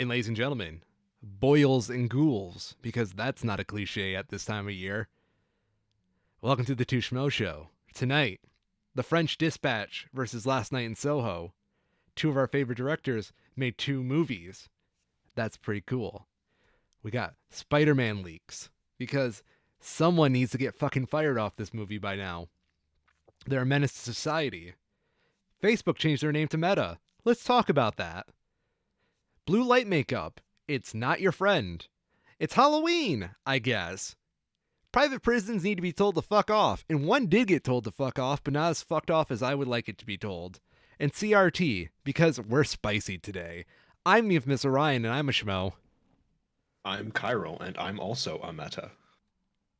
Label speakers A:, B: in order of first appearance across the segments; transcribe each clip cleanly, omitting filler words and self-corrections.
A: And ladies and gentlemen, boils and ghouls, because that's not a cliche at this time of year. Welcome to the Two Schmoes Show. Tonight, The French Dispatch versus Last Night in Soho. Two of our favorite directors made two movies. That's pretty cool. We got Spider-Man leaks, because someone needs to get fucking fired off this movie by now. They're a menace to society. Facebook changed their name to Meta. Let's talk about that. Blue light makeup. It's not your friend. It's Halloween, I guess. Private prisons need to be told to fuck off, and one did get told to fuck off, but not as fucked off as I would like it to be told. And CRT, because we're spicy today. I'm the infamous Orion, and I'm a schmo.
B: I'm Chiral, and I'm also a meta.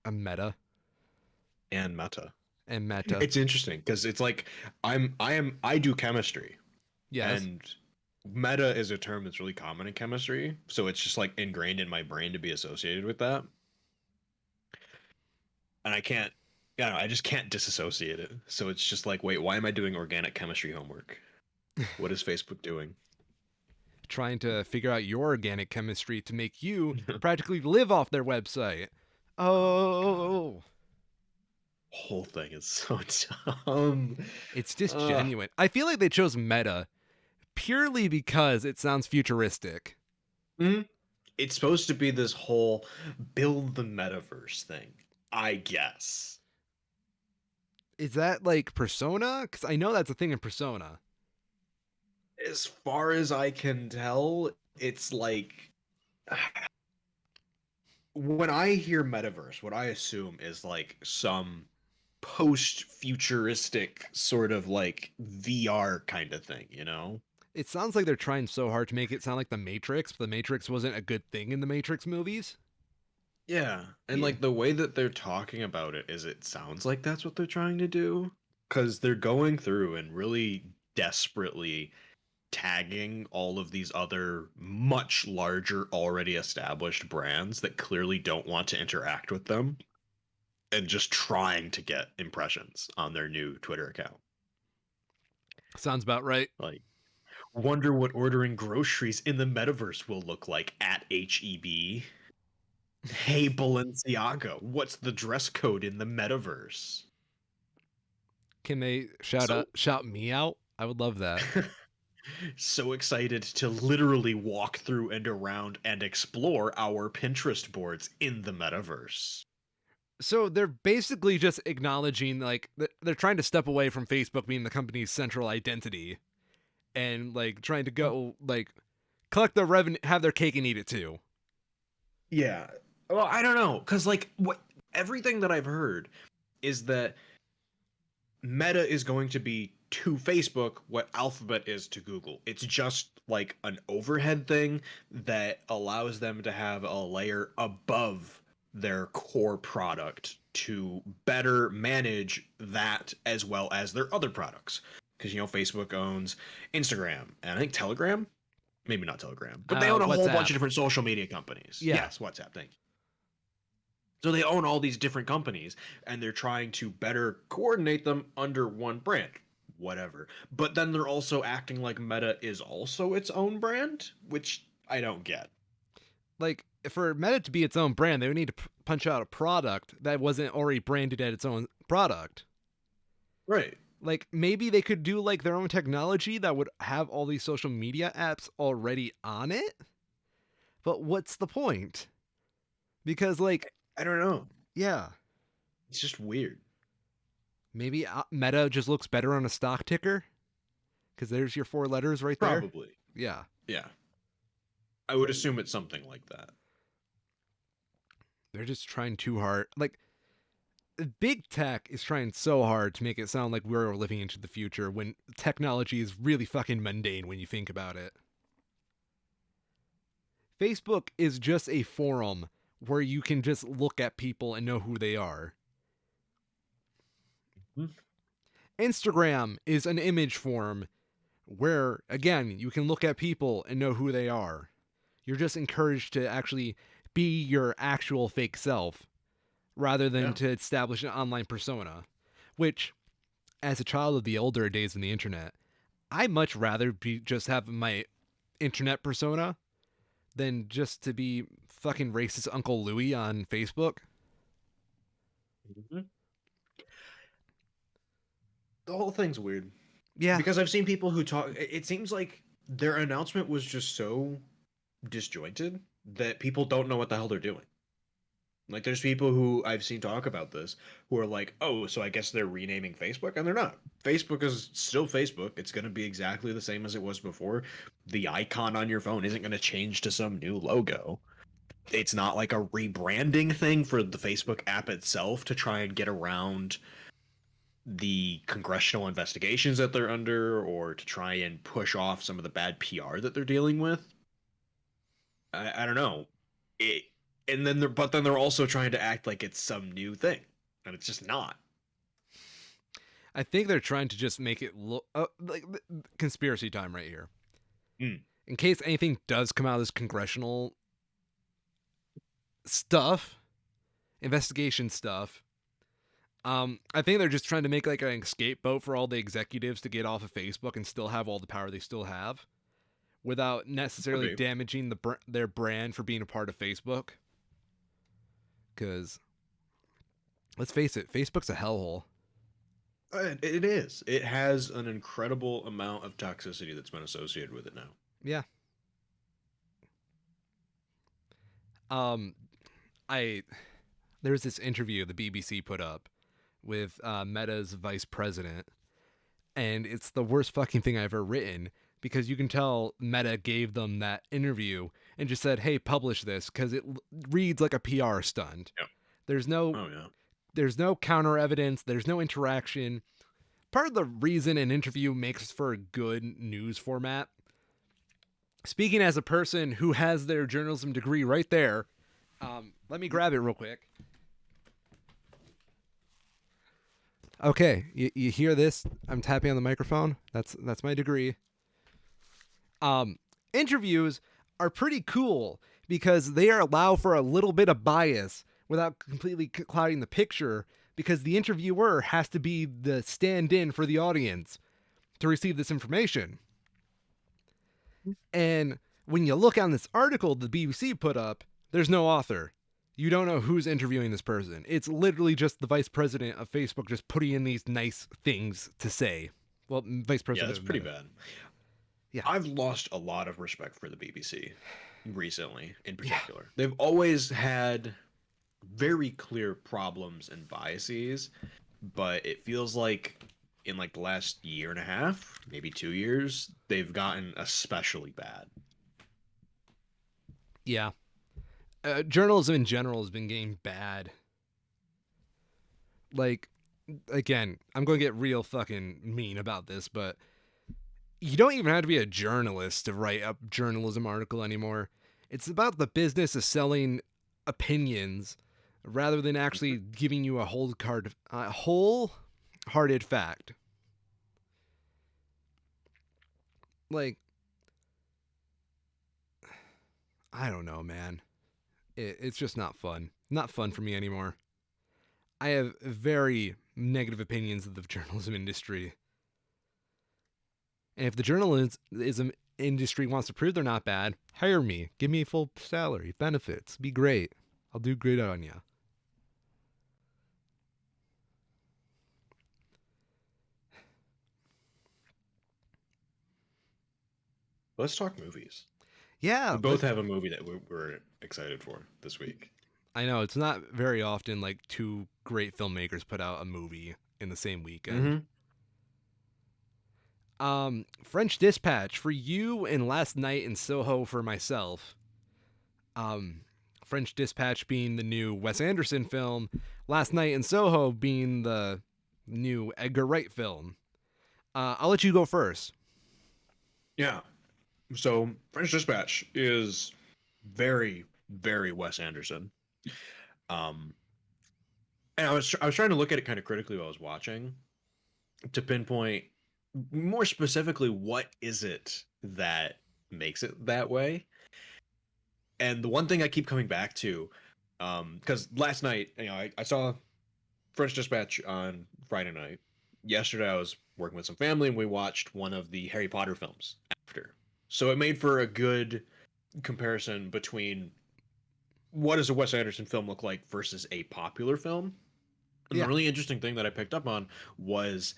A: A meta.
B: And meta.
A: And meta.
B: It's interesting because it's like I do chemistry.
A: Yes.
B: And meta is a term that's really common in chemistry, so it's just like ingrained in my brain to be associated with that. And I just can't disassociate it. So it's just like, wait, why am I doing organic chemistry homework? What is Facebook doing?
A: Trying to figure out your organic chemistry to make you practically live off their website. Oh.
B: Whole thing is so dumb.
A: It's just genuine. I feel like they chose meta purely because it sounds futuristic.
B: Mm-hmm. It's supposed to be this whole build the metaverse thing, I guess.
A: Is that like Persona? Because I know that's a thing in Persona.
B: As far as I can tell, it's like when I hear metaverse, what I assume is like some post-futuristic sort of like VR kind of thing, you know?
A: It sounds like they're trying so hard to make it sound like The Matrix, but The Matrix wasn't a good thing in the Matrix movies.
B: Yeah, and like the way that they're talking about it is it sounds like that's what they're trying to do because they're going through and really desperately tagging all of these other much larger already established brands that clearly don't want to interact with them and just trying to get impressions on their new Twitter account.
A: Sounds about right.
B: Like, wonder what ordering groceries in the metaverse will look like at HEB. Hey Balenciaga, what's the dress code in the metaverse?
A: Can they
B: So
A: shout me out? I would love that.
B: so excited to literally walk through and around and explore our Pinterest boards in the metaverse.
A: So they're basically just acknowledging like they're trying to step away from Facebook being the company's central identity and like trying to go like collect the revenue, have their cake and eat it too.
B: Yeah. Well, I don't know, cuz like what everything that I've heard is that Meta is going to be to Facebook what Alphabet is to Google. It's just like an overhead thing that allows them to have a layer above their core product to better manage that as well as their other products. Because, you know, Facebook owns Instagram and I think Telegram. Maybe not Telegram, but they own a whole
A: WhatsApp.
B: bunch of different social media companies.
A: Yeah.
B: Yes, WhatsApp. Thank you. So they own all these different companies and they're trying to better coordinate them under one brand, whatever. But then they're also acting like Meta is also its own brand, which I don't get.
A: Like for Meta to be its own brand, they would need to punch out a product that wasn't already branded at its own product.
B: Right.
A: Like maybe they could do like their own technology that would have all these social media apps already on it. But what's the point? Because like
B: I don't know.
A: yeah,
B: It's just weird.
A: maybe Meta just looks better on a stock ticker because there's your four letters right there.
B: Probably.
A: Yeah.
B: Yeah. I would assume it's something like that.
A: They're just trying too hard. Like big tech is trying so hard to make it sound like we're living into the future when technology is really fucking mundane when you think about it. Facebook is just a forum where you can just look at people and know who they are.
B: Mm-hmm.
A: Instagram is an image form where, again, you can look at people and know who they are. You're just encouraged to actually be your actual fake self rather than to establish an online persona, which, as a child of the older days in the internet, I much rather be just have my internet persona than just to be fucking racist Uncle Louie on Facebook.
B: Mhm. The whole thing's weird
A: Yeah,
B: because I've seen people who talk. It seems like their announcement was just so disjointed that people don't know what the hell they're doing. Like, there's people who I've seen talk about this who are like, "Oh, so I guess they're renaming Facebook," and they're not. Facebook is still Facebook. It's going to be exactly the same as it was before. The icon on your phone isn't going to change to some new logo. It's not like a rebranding thing for the Facebook app itself to try and get around the congressional investigations that they're under or to try and push off some of the bad PR that they're dealing with. I don't know. It and then they're also trying to act like it's some new thing, and it's just not.
A: I think they're trying to just make it look like conspiracy time right here.
B: Mm.
A: In case anything does come out of this congressional stuff, investigation stuff, I think they're just trying to make like an scapegoat for all the executives to get off of Facebook and still have all the power they still have, without
B: Could
A: necessarily
B: be.
A: damaging their brand for being a part of Facebook. Because let's face it, Facebook's a hellhole.
B: It is. It has an incredible amount of toxicity that's been associated with it now.
A: Yeah. Um, I there was this interview the BBC put up with Meta's vice president, and it's the worst fucking thing I've ever written because you can tell Meta gave them that interview and just said, "Hey, publish this," because it reads like a PR stunt.
B: Yeah.
A: There's no
B: Oh yeah.
A: there's no counter evidence. There's no interaction. Part of the reason an interview makes for a good news format. Speaking as a person who has their journalism degree right there, let me grab it real quick. Okay, you hear this? I'm tapping on the microphone. That's my degree. Um, Interviews are pretty cool because they allow for a little bit of bias without completely clouding the picture. Because the interviewer has to be the stand-in for the audience to receive this information. And when you look on this article the BBC put up, there's no author. You don't know who's interviewing this person. It's literally just the vice president of Facebook just putting in these nice things to say. Well, vice
B: Yeah,
A: president
B: that's
A: of
B: pretty
A: Meta.
B: bad.
A: Yeah.
B: I've lost a lot of respect for the BBC recently, in
A: Yeah.
B: particular. They've always had very clear problems and biases, but it feels like in like the last year and a half, maybe 2 years, they've gotten especially bad.
A: Yeah. Journalism in general has been getting bad. Like, again, I'm going to get real fucking mean about this, but you don't even have to be a journalist to write a journalism article anymore. It's about the business of selling opinions rather than actually
B: Mhm.
A: giving you a whole-hearted fact. Like, I don't know, man. It's just not fun. Not fun for me anymore. I have very negative opinions of the journalism industry. And if the journalism industry wants to prove they're not bad, hire me. Give me full salary, benefits. Be great. I'll do great on you.
B: Let's talk movies.
A: Yeah,
B: We both have a movie that we're excited for this week.
A: I know it's not very often like two great filmmakers put out a movie in the same weekend.
B: Mm-hmm.
A: French Dispatch for you and Last Night in Soho for myself. Um, French Dispatch being the new Wes Anderson film, Last Night in Soho being the new Edgar Wright film. I'll let you go first.
B: Yeah. So French Dispatch is very, very Wes Anderson. Um, and I was trying to look at it kind of critically while I was watching to pinpoint more specifically what is it that makes it that way. And the one thing I keep coming back to, because last night, I saw French Dispatch on Friday night. Yesterday, I was working with some family and we watched one of the Harry Potter films after. So it made for a good comparison between what does a Wes Anderson film look like versus a popular film. And the
A: Yeah.
B: really interesting thing that I picked up on was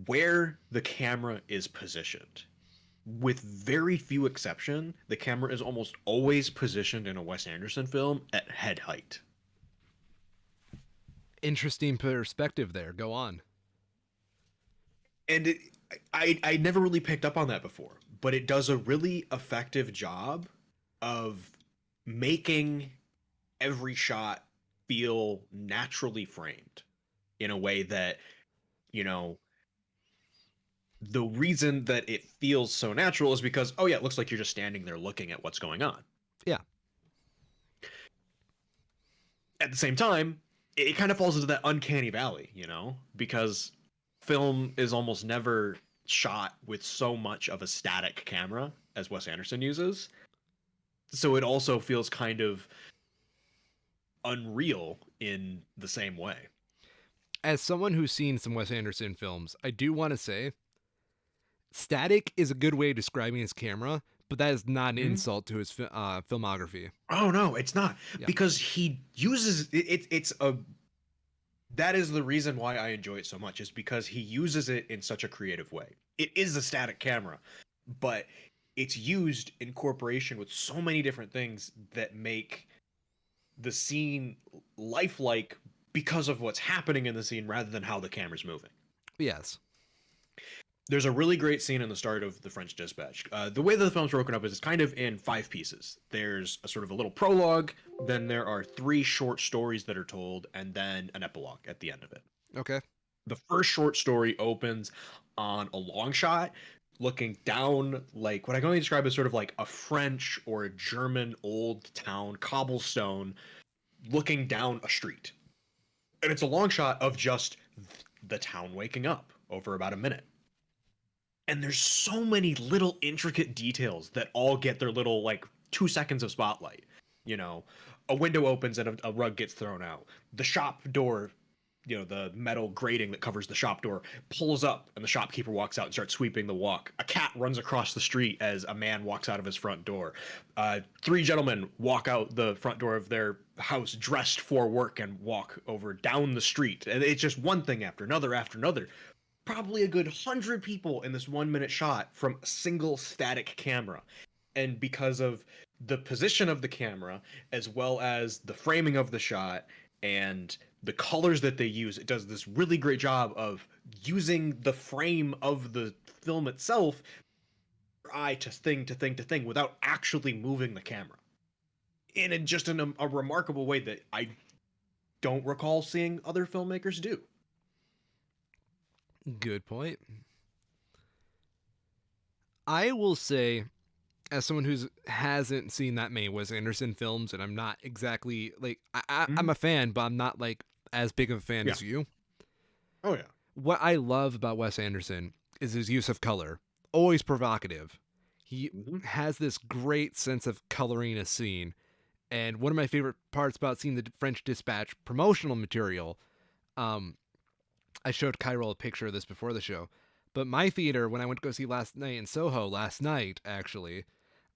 B: where the camera is positioned. With very few exception, the camera is almost always positioned in a Wes Anderson film at head height.
A: Interesting perspective there. Go on.
B: And I never really picked up on that before, but it does a really effective job of making every shot feel naturally framed in a way that, you know, the reason that it feels so natural is because, oh yeah, it looks like you're just standing there looking at what's going on.
A: Yeah.
B: At the same time, it kind of falls into that uncanny valley, because film is almost never shot with so much of a static camera as Wes Anderson uses. So it also feels kind of unreal in the same way.
A: As someone who's seen some Wes Anderson films, I do want to say static is a good way of describing his camera, but that is not an
B: Mhm.
A: insult to his filmography.
B: Oh no, it's not,
A: Yeah.
B: because he uses it. It's a that is the reason why I enjoy it so much, is because he uses it in such a creative way. It is a static camera, but it's used in corporation with so many different things that make the scene lifelike because of what's happening in the scene rather than how the camera's moving.
A: Yes.
B: There's a really great scene in the start of The French Dispatch. The way that the film's broken up is it's kind of in 5 pieces. There's a sort of a little prologue, then there are 3 short stories that are told, and then an epilogue at the end of it.
A: Okay.
B: The first short story opens on a long shot looking down, like what I can only describe as sort of like a French or a German old town cobblestone, looking down a street. And it's a long shot of just the town waking up over about a minute. And there's so many little intricate details that all get their little like 2 seconds of spotlight. You know, a window opens and a rug gets thrown out. The shop door, the metal grating that covers the shop door pulls up and the shopkeeper walks out and starts sweeping the walk. A cat runs across the street as a man walks out of his front door. 3 gentlemen walk out the front door of their house dressed for work and walk over down the street. And it's just one thing after another after another. Probably a good 100 people in this 1 minute shot from a single static camera. And because of the position of the camera, as well as the framing of the shot and the colors that they use, it does this really great job of using the frame of the film itself for eye to thing to thing to thing without actually moving the camera. Just in a remarkable way that I don't recall seeing other filmmakers do.
A: Good point. I will say, as someone who hasn't seen that many Wes Anderson films, and I'm not exactly like I'm
B: Mhm.
A: a fan, but I'm not like as big of a fan
B: Yeah.
A: as you.
B: Oh yeah.
A: What I love about Wes Anderson is his use of color. Always provocative. He
B: Mhm.
A: has this great sense of coloring a scene. And one of my favorite parts about seeing the French Dispatch promotional material, um, I showed Kyril a picture of this before the show. But my theater, when I went to go see last night in Soho, last night actually,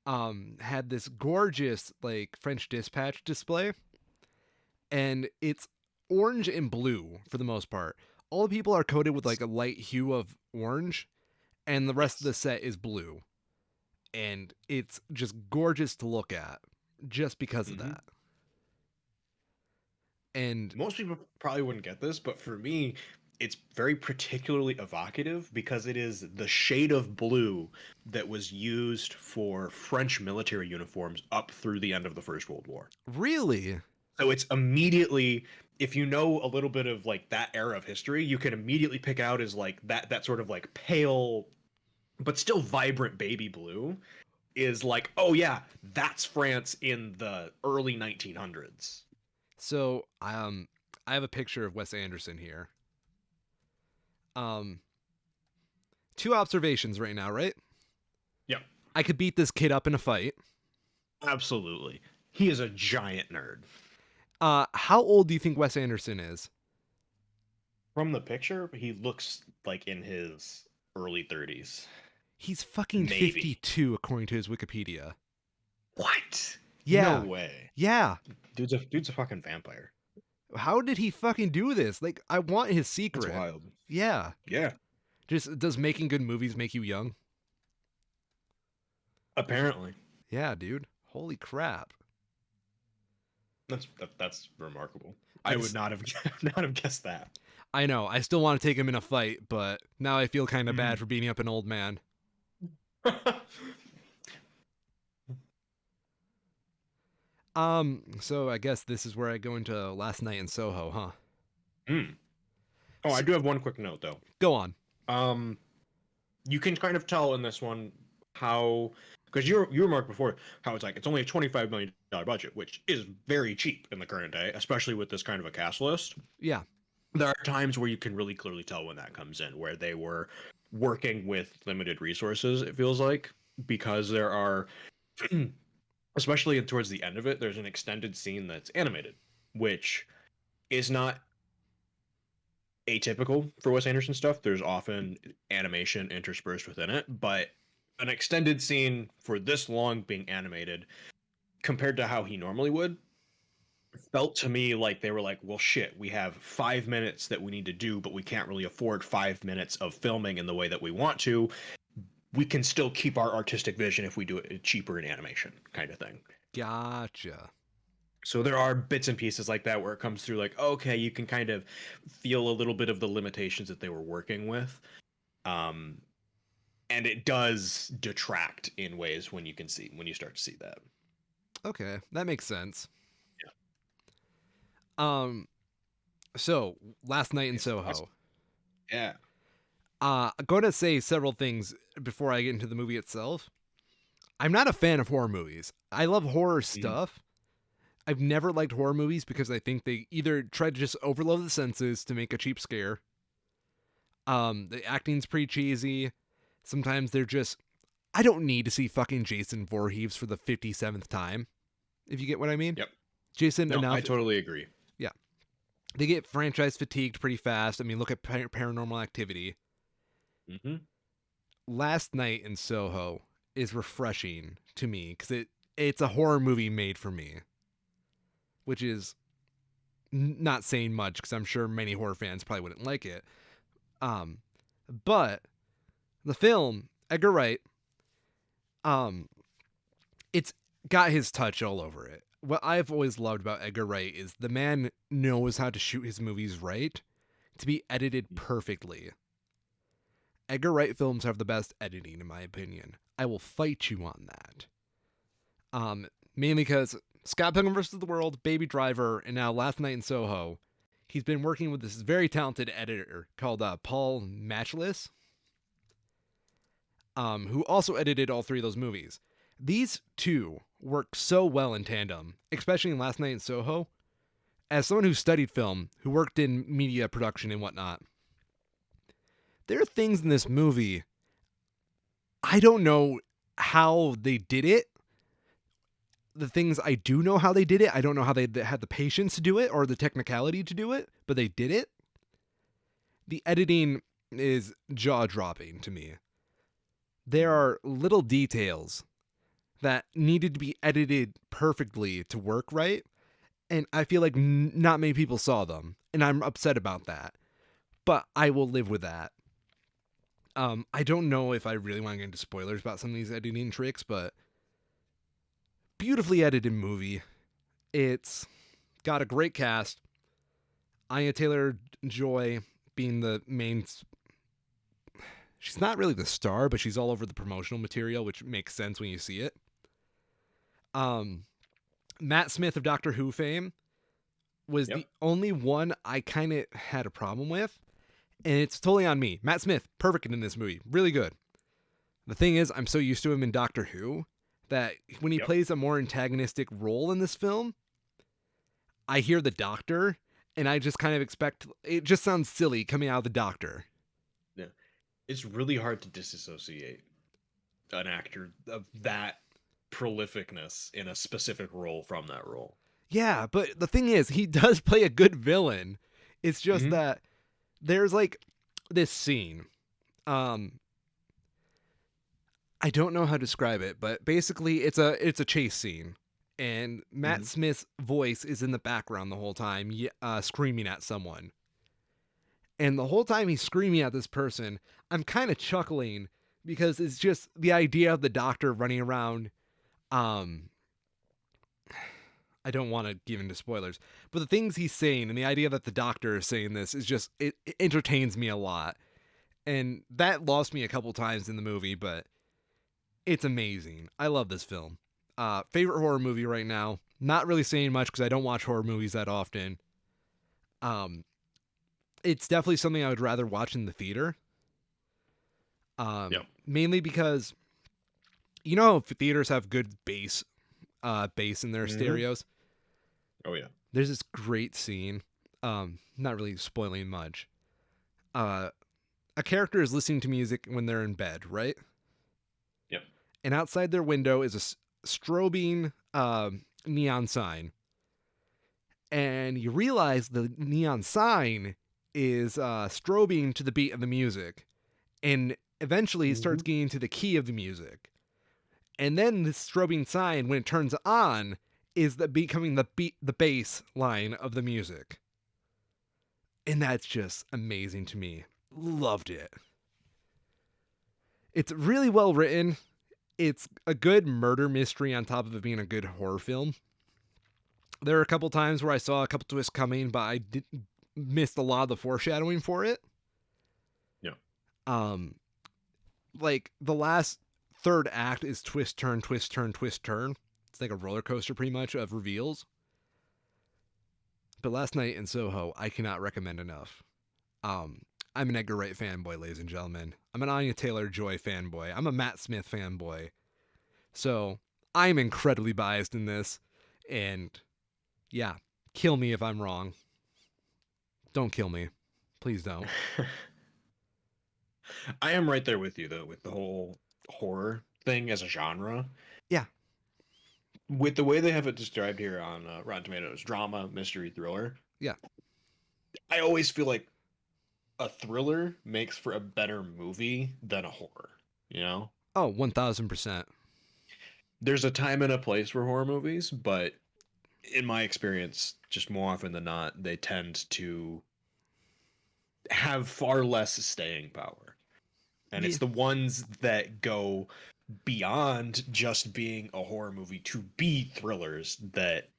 A: had this gorgeous like French Dispatch display, and it's orange and blue for the most part. All the people are coated with like a light hue of orange, and the rest of
B: Yes.
A: the set is blue. And it's just gorgeous to look at just because of
B: Mhm.
A: that. And
B: Most people probably wouldn't get this, but for me, it's very particularly evocative because it is the shade of blue that was used for French military uniforms up through the end of the First World War.
A: really,
B: So it's immediately, if you know a little bit of like that era of history, you can immediately pick out as like that sort of like pale but still vibrant baby blue is like, oh yeah, that's France in the early 1900s.
A: so I have a picture of Wes Anderson here. Um, two observations right now, right?
B: Yeah,
A: I could beat this kid up in a fight.
B: absolutely. He is a giant nerd.
A: How old do you think Wes Anderson is?
B: From the picture, he looks like in his early 30s.
A: He's fucking
B: Maybe.
A: 52 according to his Wikipedia.
B: What? No
A: Yeah.
B: way.
A: Yeah.
B: Dude's a fucking vampire.
A: How did he fucking do this? Like, I want his
B: That's
A: secret.
B: wild.
A: Yeah.
B: Yeah.
A: Just, does making good movies make you young?
B: Apparently.
A: Yeah, dude. Holy crap.
B: That's remarkable.
A: I
B: I would
A: just,
B: not have not have guessed that.
A: I know. I still want to take him in a fight, but now I feel kind of bad
B: Mm.
A: for beating up an old man. So I guess this is where I go into Last Night in Soho, huh?
B: Mm. Oh, I
A: So,
B: do have one quick note though.
A: go on.
B: Um, you can kind of tell in this one how, because you remarked before how it's like it's only a $25 million budget, which is very cheap in the current day, especially with this kind of a cast list.
A: Yeah.
B: There are times where you can really clearly tell when that comes in, where they were working with limited resources. It feels like, because there are, especially towards the end of it, there's an extended scene that's animated, which is not atypical for Wes Anderson stuff. There's often animation interspersed within it, but an extended scene for this long being animated compared to how he normally would felt to me like they were like, well, shit, we have 5 minutes that we need to do, but we can't really afford 5 minutes of filming in the way that we want to. We can still keep our artistic vision if we do it cheaper in animation, kind of thing.
A: Gotcha.
B: So there are bits and pieces like that where it comes through like, okay, you can kind of feel a little bit of the limitations that they were working with. Um, and it does detract in ways when you start to see that.
A: Okay, that makes sense.
B: Yeah.
A: Um, so Last Night in
B: It's awesome.
A: Soho.
B: Yeah.
A: I'm going to say several things before I get into the movie itself. I'm not a fan of horror movies. I love horror
B: Mhm.
A: stuff. I've never liked horror movies because I think they either try to just overload the senses to make a cheap scare. The acting's pretty cheesy. Sometimes they're just, I don't need to see fucking Jason Voorhees for the 57th time, if you get what I mean.
B: Yep.
A: Jason
B: No, I
A: enough.
B: totally agree.
A: Yeah. They get franchise fatigued pretty fast. I mean, look at Paranormal Activity.
B: Hmm.
A: Last Night in Soho is refreshing to me because it's a horror movie made for me, which is not saying much because I'm sure many horror fans probably wouldn't like it. Um, but the film, Edgar Wright, um, it's got his touch all over it. What I've always loved about Edgar Wright is the man knows how to shoot his movies right to be edited perfectly. Edgar Wright films have the best editing, in my opinion. I will fight you on that. Mainly because Scott Pilgrim vs. the World, Baby Driver, and now Last Night in Soho, he's been working with this very talented editor called Paul Matchless, who also edited all three of those movies. These two work so well in tandem, especially in Last Night in Soho. As someone who studied film, who worked in media production and whatnot, there are things in this movie I don't know how they did it. The things I do know how they did it, I don't know how they had the patience to do it or the technicality to do it, but they did it. The editing is jaw-dropping to me. There are little details that needed to be edited perfectly to work right, and I feel like not many people saw them, and I'm upset about that. But I will live with that. I don't know if I really want to get into spoilers about some of these editing tricks, but beautifully edited movie. It's got a great cast. Anya Taylor-Joy being the main. She's not really the star, but she's all over the promotional material, which makes sense when you see it. Matt Smith of Doctor Who fame was
B: Yep.
A: the only one I kind of had a problem with, and it's totally on me. Matt Smith, perfect in this movie, really good. The thing is, I'm so used to him in Doctor Who that when he
B: Yep.
A: plays a more antagonistic role in this film, I hear the Doctor, and I just kind of expect it. Just sounds silly coming out of the Doctor.
B: Yeah. It's really hard to disassociate an actor of that prolificness in a specific role from that role.
A: Yeah, but the thing is, he does play a good villain. It's just
B: Hmm.
A: that there's like this scene. Um, I don't know how to describe it, but basically it's a chase scene, and Matt
B: Hmm.
A: Smith's voice is in the background the whole time, screaming at someone. And the whole time he's screaming at this person, I'm kind of chuckling because it's just the idea of the doctor running around. Um, I don't want to give into spoilers, but the things he's saying and the idea that the doctor is saying this is just it entertains me a lot, and that lost me a couple times in the movie, but it's amazing. I love this film. Favorite horror movie right now. Not really saying much because I don't watch horror movies that often. Um, it's definitely something I would rather watch in the theater.
B: Yep.
A: Mainly because you know how theaters have good bass in their
B: Hmm.
A: stereos.
B: Oh yeah.
A: There's this great scene. Not really spoiling much. Uh, a character is listening to music when they're in bed, right?
B: Yep.
A: And outside their window is a strobing neon sign, and you realize the neon sign is strobing to the beat of the music, and eventually he starts
B: Hmm.
A: getting to the key of the music. And then this strobing sign, when it turns on, is becoming the bass line of the music. And that's just amazing to me. Loved it. It's really well written. It's a good murder mystery on top of it being a good horror film. There are a couple times where I saw a couple twists coming, but missed a lot of the foreshadowing for it.
B: Yeah.
A: Um, like the last third act is twist turn twist turn twist turn. It's like a roller coaster pretty much of reveals. But Last Night in Soho, I cannot recommend enough. Um, I'm an Edgar Wright fanboy, ladies and gentlemen. I'm an Anya Taylor-Joy fanboy. I'm a Matt Smith fanboy. So I'm incredibly biased in this, and yeah, kill me if I'm wrong. Don't kill me, please don't.
B: I am right there with you though, with the whole horror thing as a genre.
A: Yeah,
B: With the way they have it described here on Rotten Tomatoes, drama, mystery, thriller.
A: yeah.
B: I always feel like a thriller makes for a better movie than a horror. You know,
A: Oh, 1000%.
B: there's a time and a place for horror movies, but in my experience, just more often than not, they tend to have far less staying power. And
A: Yeah,
B: it's the ones that go beyond just being a horror movie to be thrillers that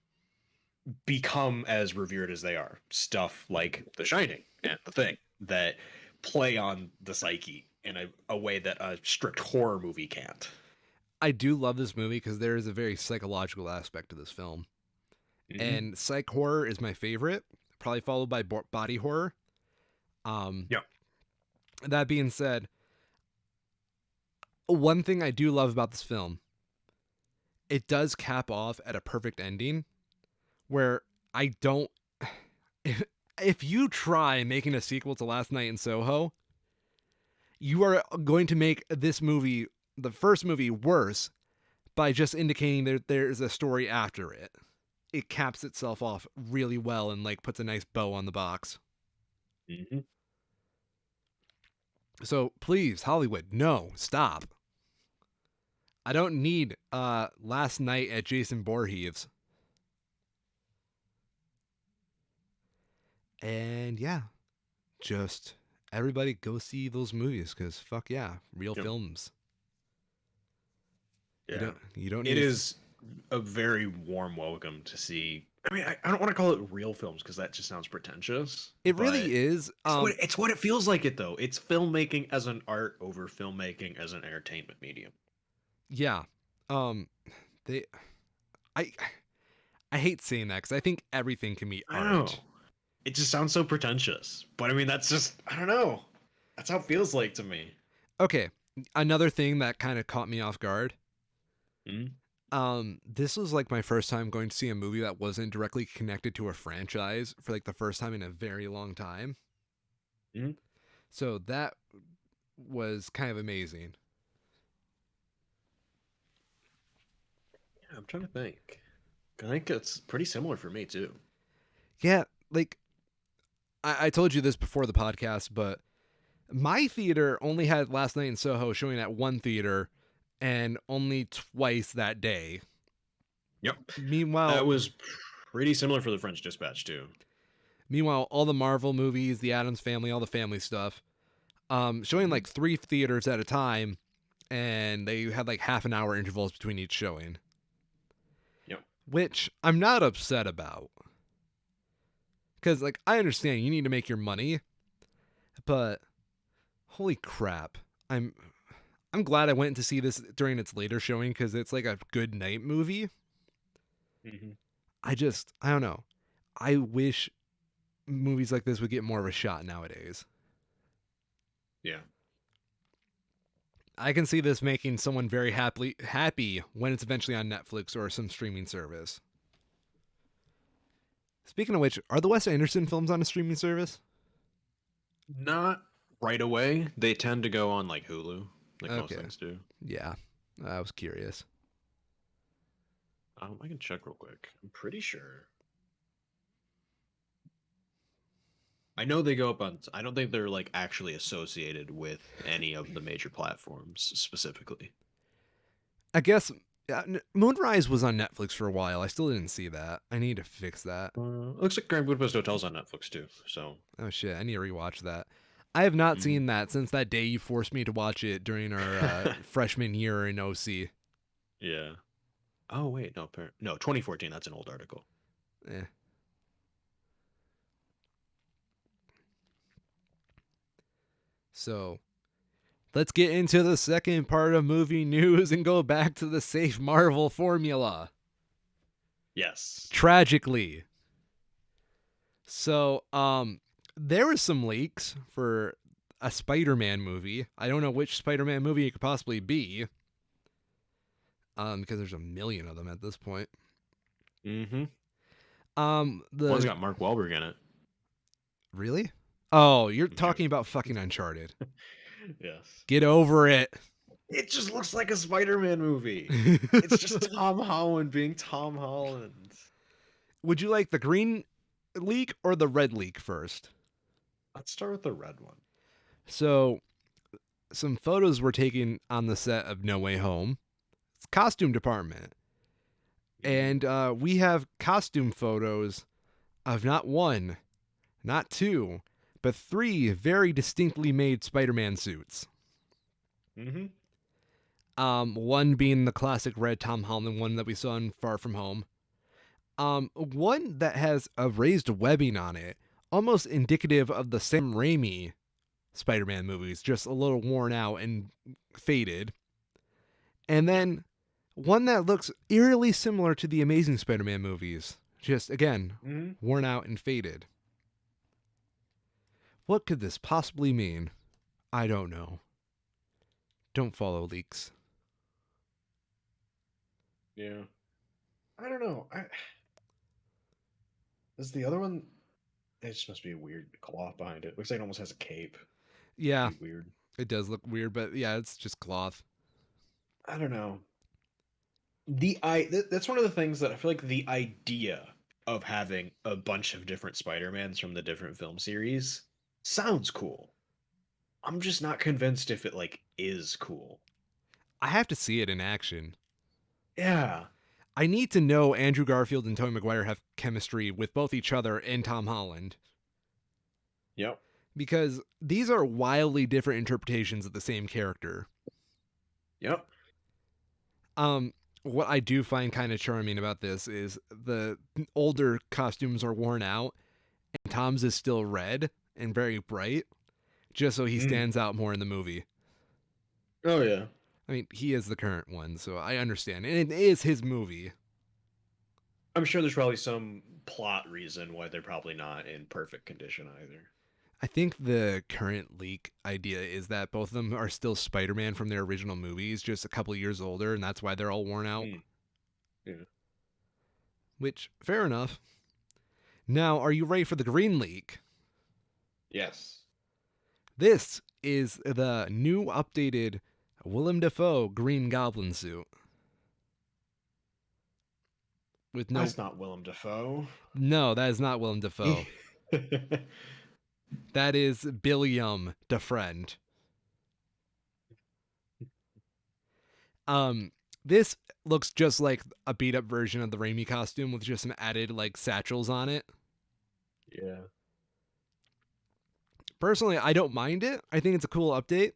B: become as revered as they are. Stuff like The Shining and The Thing that play on the psyche in a way that a strict horror movie can't.
A: I do love this movie because there is a very psychological aspect to this film.
B: Hmm.
A: And psych horror is my favorite, probably followed by body horror. Um,
B: Yeah.
A: that being said, one thing I do love about this film, it does cap off at a perfect ending where I don't. If you try making a sequel to Last Night in Soho, you are going to make this movie, the first movie, worse by just indicating that there's a story after it. It caps itself off really well and like puts a nice bow on the box.
B: Hmm.
A: So please, Hollywood, no, stop. I don't need Last Night at Jason Voorhees. And yeah, just everybody go see those movies because fuck yeah, real
B: Yep.
A: films.
B: Yeah.
A: You don't need
B: It
A: to.
B: is a very warm welcome to see. I mean, I don't want to call it real films because that just sounds pretentious,
A: It
B: but
A: really is.
B: it's what it feels like it though. It's filmmaking as an art over filmmaking as an entertainment medium.
A: Yeah. Um, they. I. I hate saying that because I think everything can be
B: I don't know.
A: art.
B: It just sounds so pretentious. But I mean, that's just, I don't know. That's how it feels like to me.
A: Okay, another thing that kind of caught me off guard.
B: Hmm.
A: This was like my first time going to see a movie that wasn't directly connected to a franchise for like the first time in a very long time.
B: Hmm.
A: So that was kind of amazing.
B: Yeah, I'm trying to think. I think it's pretty similar for me too.
A: Yeah, like I told you this before the podcast, but my theater only had Last Night in Soho showing at one theater, and only twice that day.
B: Yep.
A: Meanwhile,
B: That was pretty similar for the French Dispatch too.
A: meanwhile, all the Marvel movies, the Addams Family, all the family stuff, showing
B: Mhm.
A: like 3 theaters at a time, and they had like half an hour intervals between each showing,
B: Yep.
A: which I'm not upset about. Because like I understand you need to make your money, but holy crap, I'm I'm glad I went to see this during its later showing because it's like a good night movie.
B: Hmm.
A: I don't know. I wish movies like this would get more of a shot nowadays.
B: Yeah.
A: I can see this making someone very happy when it's eventually on Netflix or some streaming service. Speaking of which, are the Wes Anderson films on a streaming service?
B: Not right away. They tend to go on like Hulu, like most
A: Okay.
B: things do.
A: Yeah. I was curious.
B: I can check real quick. I'm pretty sure. I know they go up on. I don't think they're like actually associated with any of the major platforms specifically.
A: I guess Moonrise was on Netflix for a while. I still didn't see that. I need to fix that.
B: Looks like Grand Budapest Hotel's on Netflix too. So.
A: Oh shit, I need to rewatch that. I have not
B: Mhm.
A: seen that since that day you forced me to watch it during our freshman year in OC.
B: Yeah. Oh wait, no, no, 2014. That's an old article.
A: Eh. So let's get into the second part of movie news and go back to the safe Marvel formula.
B: Yes.
A: Tragically. So, there were some leaks for a Spider-Man movie. I don't know which Spider-Man movie it could possibly be. Because there's a million of them at this point.
B: Mm-hmm. One's
A: The
B: got Mark Wahlberg in it.
A: really? Oh, you're
B: I'm
A: talking
B: joking.
A: about fucking Uncharted.
B: Yes.
A: Get over it.
B: It just looks like a Spider-Man movie. It's just Tom Holland being Tom Holland.
A: Would you like the green leak or the red leak first?
B: Let's start with the red one.
A: So, some photos were taken on the set of No Way Home. It's costume department.
B: Mhm.
A: And we have costume photos of not one, not two, but three very distinctly made Spider Man suits.
B: Mhm.
A: One being the classic red Tom Holland one that we saw in Far From Home. One that has a raised webbing on it, almost indicative of the Sam Raimi Spider Man movies, just a little worn out and faded. And
B: Yep.
A: then one that looks eerily similar to the Amazing Spider Man movies, just again,
B: Mhm.
A: worn out and faded. What could this possibly mean? I don't know. Don't follow leaks.
B: Yeah. I don't know. Is the other one? It just must be a weird cloth behind it. Looks like it almost has a cape.
A: Yeah,
B: Be weird.
A: it does look weird, but yeah, it's just cloth.
B: I don't know. That's one of the things that I feel like the idea of having a bunch of different Spider-Mans from the different film series sounds cool. I'm just not convinced if it like is cool.
A: I have to see it in action.
B: Yeah.
A: I need to know Andrew Garfield and Tobey Maguire have chemistry with both each other and Tom Holland
B: Yep.
A: because these are wildly different interpretations of the same character.
B: Yep.
A: Um, what I do find kind of charming about this is the older costumes are worn out, and Tom's is still red and very bright, just so he
B: Mm.
A: stands out more in the movie.
B: Oh yeah.
A: I mean, he is the current one, so I understand, and it is his movie.
B: I'm sure there's probably some plot reason why they're probably not in perfect condition either.
A: I think the current leak idea is that both of them are still Spider-Man from their original movies, just a couple years older, and that's why they're all worn out.
B: Mm. Yeah.
A: Which, fair enough. Now, are you ready for the green leak?
B: Yes.
A: This is the new updated Willem Dafoe Green Goblin suit. With no,
B: That's not Willem Dafoe.
A: no, that is not Willem Dafoe. That is Billiam DeFriend. Um, this looks just like a beat up version of the Raimi costume with just some added like satchels on it.
B: Yeah.
A: Personally, I don't mind it. I think it's a cool update.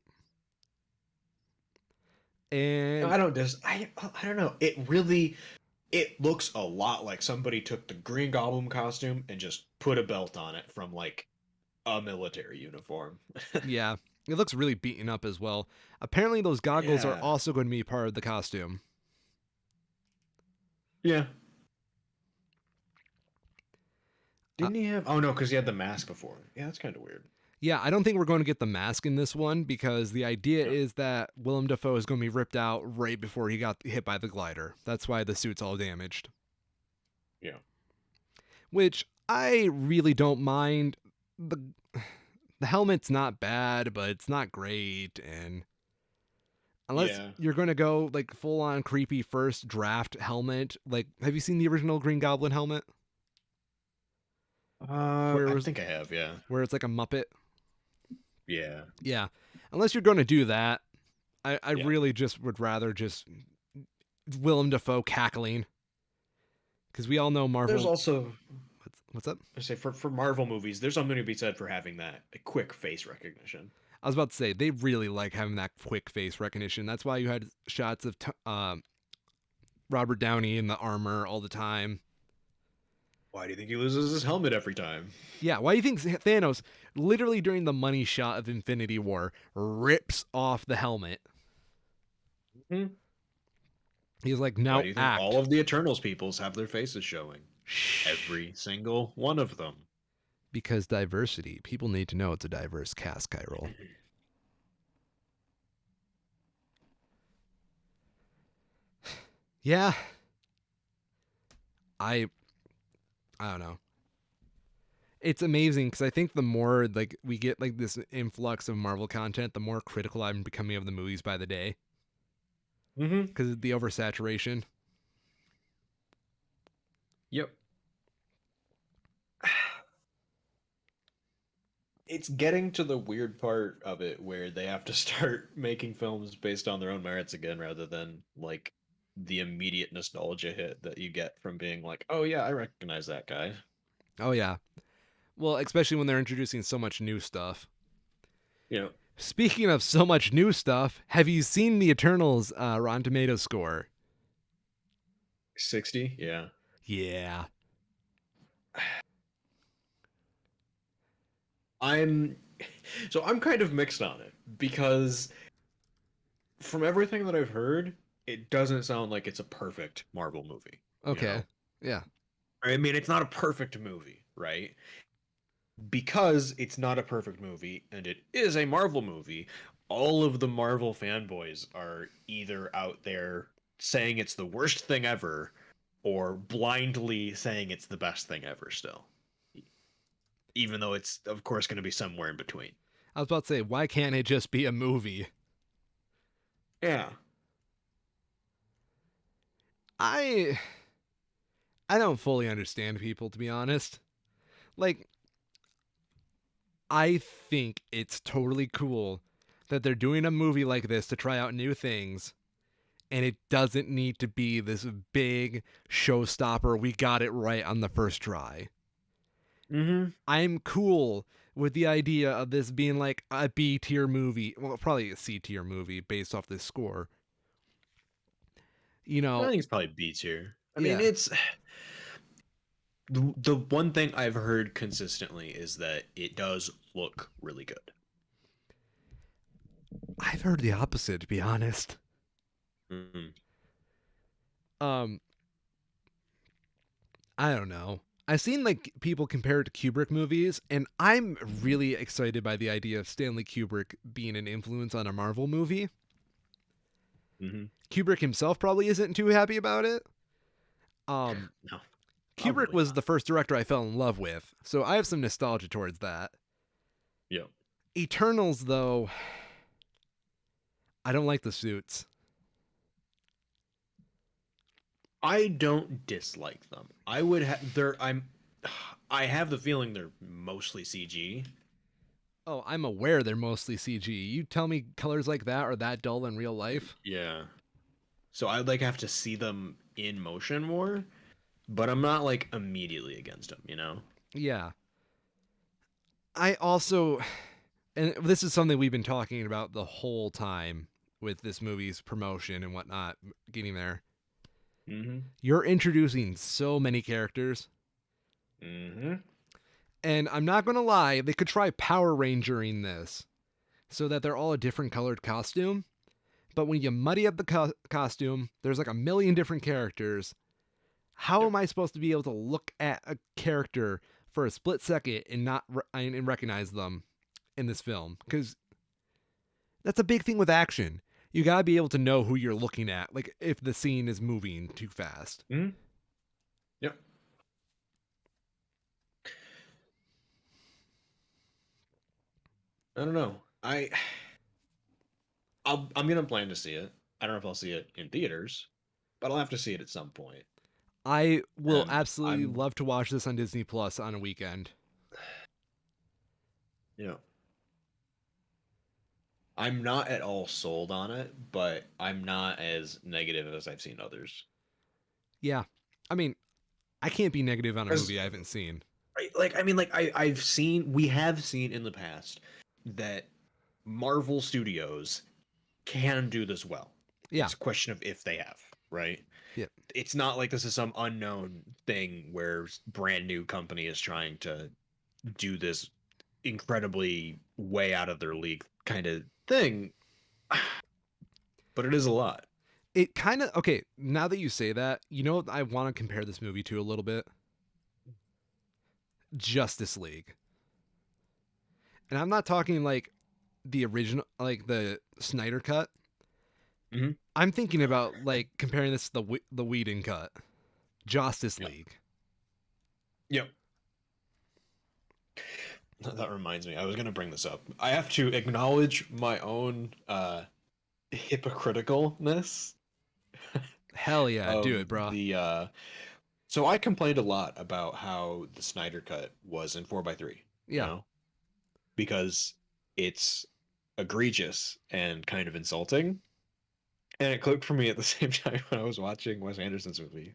A: And
B: I don't know. It looks a lot like somebody took the Green Goblin costume and just put a belt on it from like a military uniform.
A: yeah, it looks really beaten up as well. Apparently, those goggles are
B: Yeah.
A: also going to be part of the costume.
B: Yeah.
A: Uh,
B: Didn't he have? Oh no, because he had the mask before. Yeah, that's kind of weird.
A: yeah, I don't think we're going to get the mask in this one because the idea
B: Yeah.
A: is that Willem Dafoe is going to be ripped out right before he got hit by the glider. That's why the suit's all damaged.
B: Yeah.
A: Which I really don't mind. The the helmet's not bad, but it's not great, and unless
B: Yeah.
A: you're going to go like full on creepy first draft helmet, like have you seen the original Green Goblin helmet where it
B: I
A: was
B: think I have. Yeah.
A: where it's like a Muppet?
B: Yeah.
A: Yeah. Unless you're going to do that, I
B: Yeah.
A: really just would rather just Willem Dafoe cackling because we all know
B: There's
A: Marvel.
B: also,
A: What's up?
B: I say, for Marvel movies, there's something to be said for having that quick face recognition.
A: I was about to say they really like having that quick face recognition. That's why you had shots of Robert Downey in the armor all the time.
B: Why do you think he loses his helmet every time?
A: Yeah, why do you think Thanos, literally during the money shot of Infinity War, rips off the helmet?
B: Hmm.
A: He's like,
B: Why
A: now
B: do you think all
A: act.
B: of the Eternals peoples have their faces showing?
A: Shh.
B: Every single one of them.
A: Because diversity. People need to know it's a diverse cast, Kyril. Yeah, I I don't know. It's amazing because I think the more like we get like this influx of Marvel content, the more critical I'm becoming of the movies by the day
B: Mm-hmm.
A: because of the oversaturation.
B: Yep. It's getting to the weird part of it where they have to start making films based on their own merits again rather than like the immediate nostalgia hit that you get from being like, oh yeah, I recognize that guy.
A: Oh yeah. Well, especially when they're introducing so much new stuff.
B: You know,
A: Speaking of so much new stuff, have you seen the Eternals Rotten Tomatoes score?
B: 60? Yeah.
A: Yeah.
B: I'm I'm kind of mixed on it because from everything that I've heard, it doesn't sound like it's a perfect Marvel movie, you
A: Okay.
B: know?
A: Yeah.
B: I mean, it's not a perfect movie, right? Because it's not a perfect movie and it is a Marvel movie, all of the Marvel fanboys are either out there saying it's the worst thing ever or blindly saying it's the best thing ever still. Even though it's of course going to be somewhere in between.
A: I was about to say, why can't it just be a movie?
B: Yeah.
A: I I don't fully understand people, to be honest. Like, I think it's totally cool that they're doing a movie like this to try out new things, and it doesn't need to be this big showstopper. We got it right on the first try.
B: Mhm.
A: I'm cool with the idea of this being like a B tier movie. Well, probably a C tier movie based off this score. You
B: I
A: know,
B: think it's probably B tier. I mean,
A: yeah.
B: it's the one thing I've heard consistently is that it does look really good.
A: I've heard the opposite, to be honest.
B: Mhm.
A: Um, I don't know. I've seen like people compare it to Kubrick movies, and I'm really excited by the idea of Stanley Kubrick being an influence on a Marvel movie.
B: Mhm.
A: Kubrick himself probably isn't too happy about it. Um,
B: No,
A: Kubrick
B: probably
A: was
B: not.
A: the first director I fell in love with, so I have some nostalgia towards that.
B: Yeah.
A: Eternals, though, I don't like the suits.
B: I don't dislike them. I would have they're I have the feeling they're mostly CG.
A: Oh, I'm aware they're mostly CG. You tell me colors like that are that dull in real life?
B: Yeah. So I'd like have to see them in motion more, but I'm not like immediately against them, you know?
A: Yeah. I also, and this is something we've been talking about the whole time with this movie's promotion and whatnot, getting there.
B: Mm-hmm.
A: You're introducing so many characters,
B: Mm-hmm.
A: and I'm not gonna lie, they could try Power Rangering this so that they're all a different colored costume. But when you muddy up the costume, there's like a million different characters. How
B: Yeah.
A: am I supposed to be able to look at a character for a split second and not and recognize them in this film? Because that's a big thing with action. You gotta be able to know who you're looking at, like if the scene is moving too fast.
B: Mm-hmm. Yep. I don't know. I'm gonna plan to see it. I don't know if I'll see it in theaters, but I'll have to see it at some point.
A: I will
B: And
A: absolutely
B: I'm,
A: love to watch this on Disney Plus on a weekend.
B: you know, I'm not at all sold on it, but I'm not as negative as I've seen others.
A: Yeah, I mean, I can't be negative on a
B: Because,
A: movie I haven't seen.
B: like, I mean, like, we have seen in the past that Marvel Studios can do this well.
A: Yeah,
B: It's a question of if they have, right?
A: yeah,
B: It's not like this is some unknown thing where brand new company is trying to do this incredibly way out of their league kind of thing, but it is a lot.
A: it kind of okay. Now that you say that, you know what I want to compare this movie to a little bit. Justice League, and I'm not talking like the original, like the Snyder cut.
B: Mm-hmm.
A: I'm thinking about like comparing this to the Whedon cut, Justice
B: Yep.
A: League.
B: Yep. That reminds me, I was going to bring this up. I have to acknowledge my own hypocriticalness
A: Hell yeah, do
B: of
A: it, bro.
B: the so I complained a lot about how the Snyder cut was in 4:3, you
A: Yeah.
B: know, because it's egregious and kind of insulting. And it clicked for me at the same time when I was watching Wes Anderson's movie,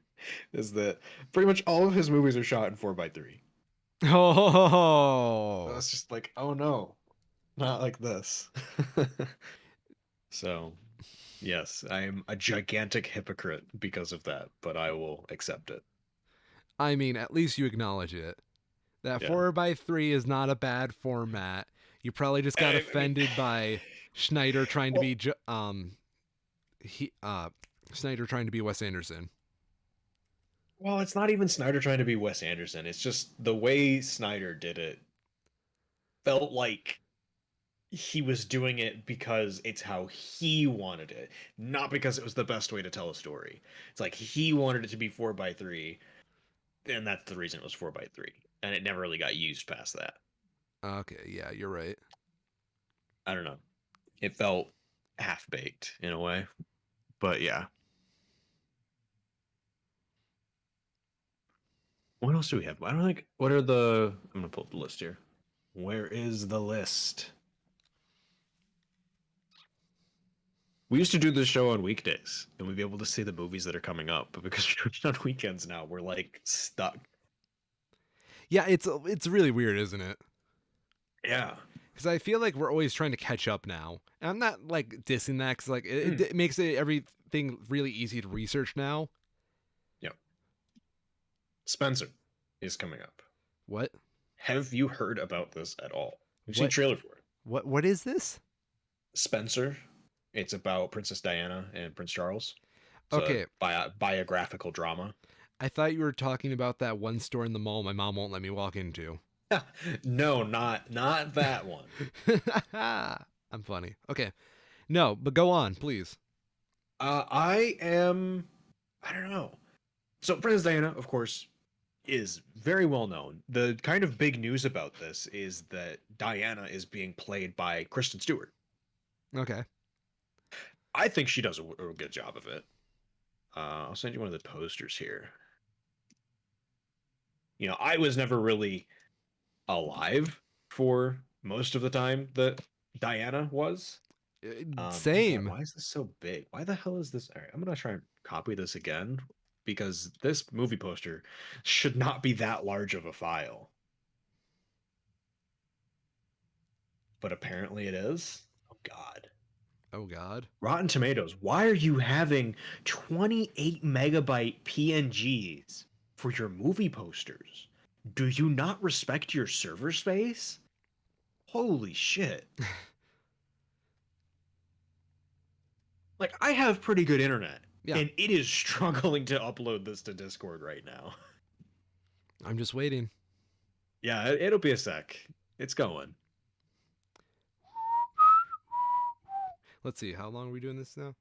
B: is that pretty much all of his movies are shot in 4:3. I
A: Oh,
B: was just like, oh no, not like this. So, yes, I am a gigantic hypocrite because of that, but I will accept it.
A: I mean, at least you acknowledge it. That
B: Yeah.
A: 4:3 is not a bad format. You probably just got
B: I mean,
A: offended by Schneider trying to
B: well,
A: be he Snyder trying to be Wes Anderson.
B: well, it's not even Snyder trying to be Wes Anderson. It's just the way Snyder did it felt like he was doing it because it's how he wanted it, not because it was the best way to tell a story. It's like he wanted it to be 4:3, and that's the reason it was 4:3, and it never really got used past that.
A: Okay, yeah, you're right.
B: I don't know. It felt half baked in a way, but yeah. What else do we have? I don't think. What are the? I'm gonna pull up the list here. Where is the list? We used to do this show on weekdays, and we'd be able to see the movies that are coming up. But because we're doing it on weekends now, we're like stuck.
A: Yeah, it's really weird, isn't it?
B: Yeah.
A: Because I feel like we're always trying to catch up now. And I'm not like dissing that because like
B: Mm.
A: it makes everything really easy to research now.
B: Yep. Spencer is coming up.
A: What?
B: Have you heard about this at all? We've seen
A: What?
B: trailer for it.
A: What is this?
B: Spencer. It's about Princess Diana and Prince Charles. It's a
A: Okay,
B: biographical drama.
A: I thought you were talking about that one store in the mall my mom won't let me walk into.
B: No, not that one.
A: I'm funny. Okay. No, but go on, please.
B: I am. I don't know. So Princess Diana, of course, is very well known. The kind of big news about this is that Diana is being played by Kristen Stewart.
A: Okay.
B: I think she does a good job of it. I'll send you one of the posters here. You know, I was never really alive for most of the time that Diana was. God,
A: Same.
B: why is this so big? Why the hell is this? All right, I'm gonna try and copy this again because this movie poster should not be that large of a file, but apparently it is. Oh God.
A: Oh God.
B: Rotten Tomatoes, why are you having 28 megabyte PNGs for your movie posters? Do you not respect your server space? Holy shit. Like, I have pretty good internet,
A: Yeah.
B: and it is struggling to upload this to Discord right now.
A: I'm just waiting.
B: Yeah, it'll be a sec. It's going.
A: Let's see. How long are we doing this now?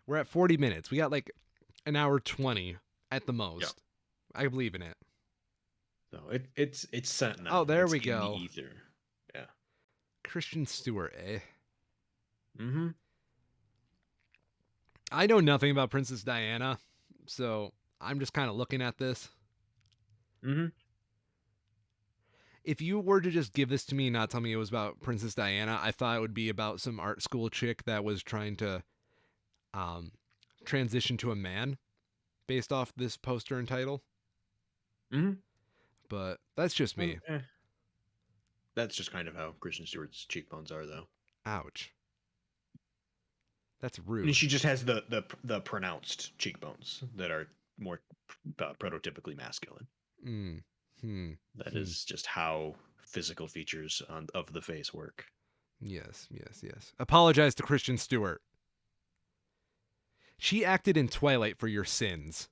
A: We're at 40 minutes. We got like an hour 20 at the
B: Yeah.
A: most. I believe in it.
B: So it's sent now.
A: Oh, there
B: It's
A: we
B: in the
A: go.
B: ether. Yeah.
A: Christian Stewart, eh?
B: Mm-hmm.
A: I know nothing about Princess Diana, so I'm just kind of looking at this.
B: Mm-hmm.
A: If you were to just give this to me and not tell me it was about Princess Diana, I thought it would be about some art school chick that was trying to um, transition to a man based off this poster and title.
B: Mm-hmm.
A: But that's just me.
B: That's just kind of how Kristen Stewart's cheekbones are, though.
A: Ouch. That's
B: I mean,
A: rude.
B: she just has the pronounced cheekbones that are more prototypically masculine.
A: Mm. Hmm.
B: That
A: Hmm.
B: is just how physical features of the face work.
A: Yes, yes, yes. Apologize to Christian Stewart. She acted in Twilight for your sins.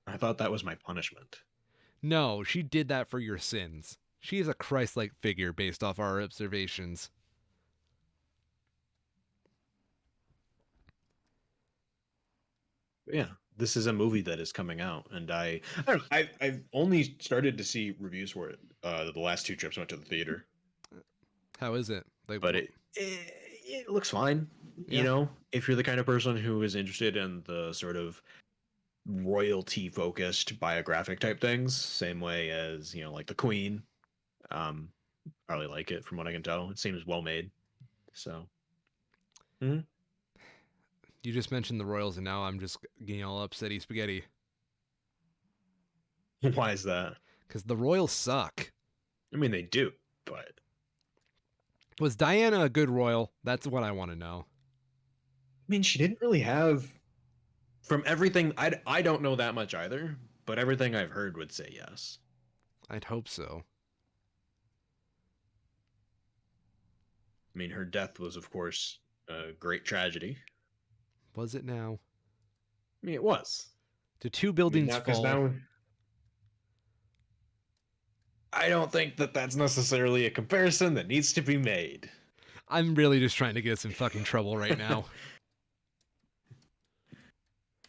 B: I thought that was my punishment.
A: No, she did that for your sins. She is a Christ-like figure based off our observations.
B: But yeah, this is a movie that is coming out, and I don't know, I've only started to see reviews for it. The last two trips I went to the theater,
A: How is it? Like,
B: but it looks fine. You
A: yeah,
B: know, if you're the kind of person who is interested in the sort of royalty focused biographic type things, same way as like the Queen. Um, I really like it from what I can tell. It seems well made. So, mhm.
A: you just mentioned the Royals, and now I'm just getting all upsetty spaghetti
B: Why is that?
A: because the Royals suck.
B: I mean, they do, but
A: Was Diana a good Royal? That's what I want to know.
B: I mean, she didn't really have from everything. I don't know that much either, but everything I've heard would say yes.
A: I'd hope so.
B: I mean, her death was, of course, a great tragedy.
A: Was it now?
B: I mean, it was.
A: Do two
B: I mean,
A: buildings
B: now because
A: fall?
B: now I don't think that that's necessarily a comparison that needs to be made.
A: I'm really just trying to get us in fucking trouble right now.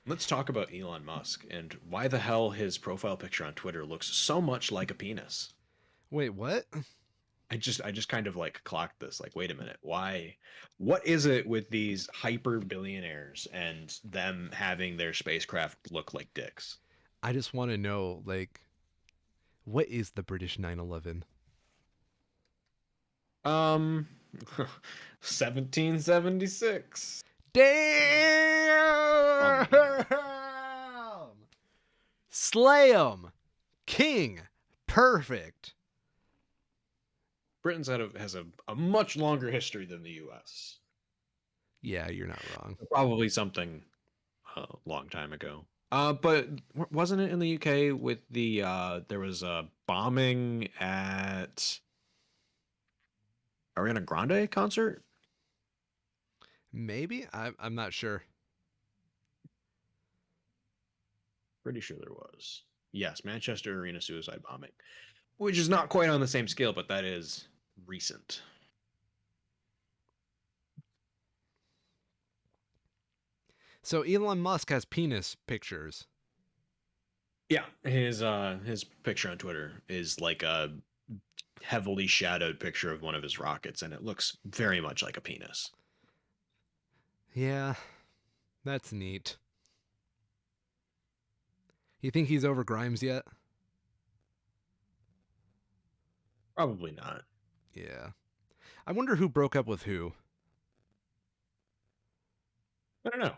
B: Let's talk about Elon Musk and why the hell his profile picture on Twitter looks so much like a penis.
A: Wait, what?
B: I just kind of like clocked this. Like, wait a minute, why? What is it with these hyper billionaires and them having their spacecraft look like dicks?
A: I just want to know, like, what is the British 911?
B: Um, 1776.
A: Damn! Slay 'em! King! Perfect!
B: Britain's has a much longer history than the U.S.
A: Yeah, you're not wrong.
B: Probably something a long time ago. But wasn't it in the UK with the there was a bombing at Ariana Grande concert?
A: Maybe? I'm not sure.
B: Pretty sure there was. Yes, Manchester Arena suicide bombing, which is not quite on the same scale, but that is recent.
A: So Elon Musk has penis pictures.
B: Yeah, his picture on Twitter is like a heavily shadowed picture of one of his rockets, and it looks very much like a penis.
A: Yeah, that's neat. You think he's over Grimes yet?
B: Probably not.
A: Yeah. I wonder who broke up with who.
B: I don't know.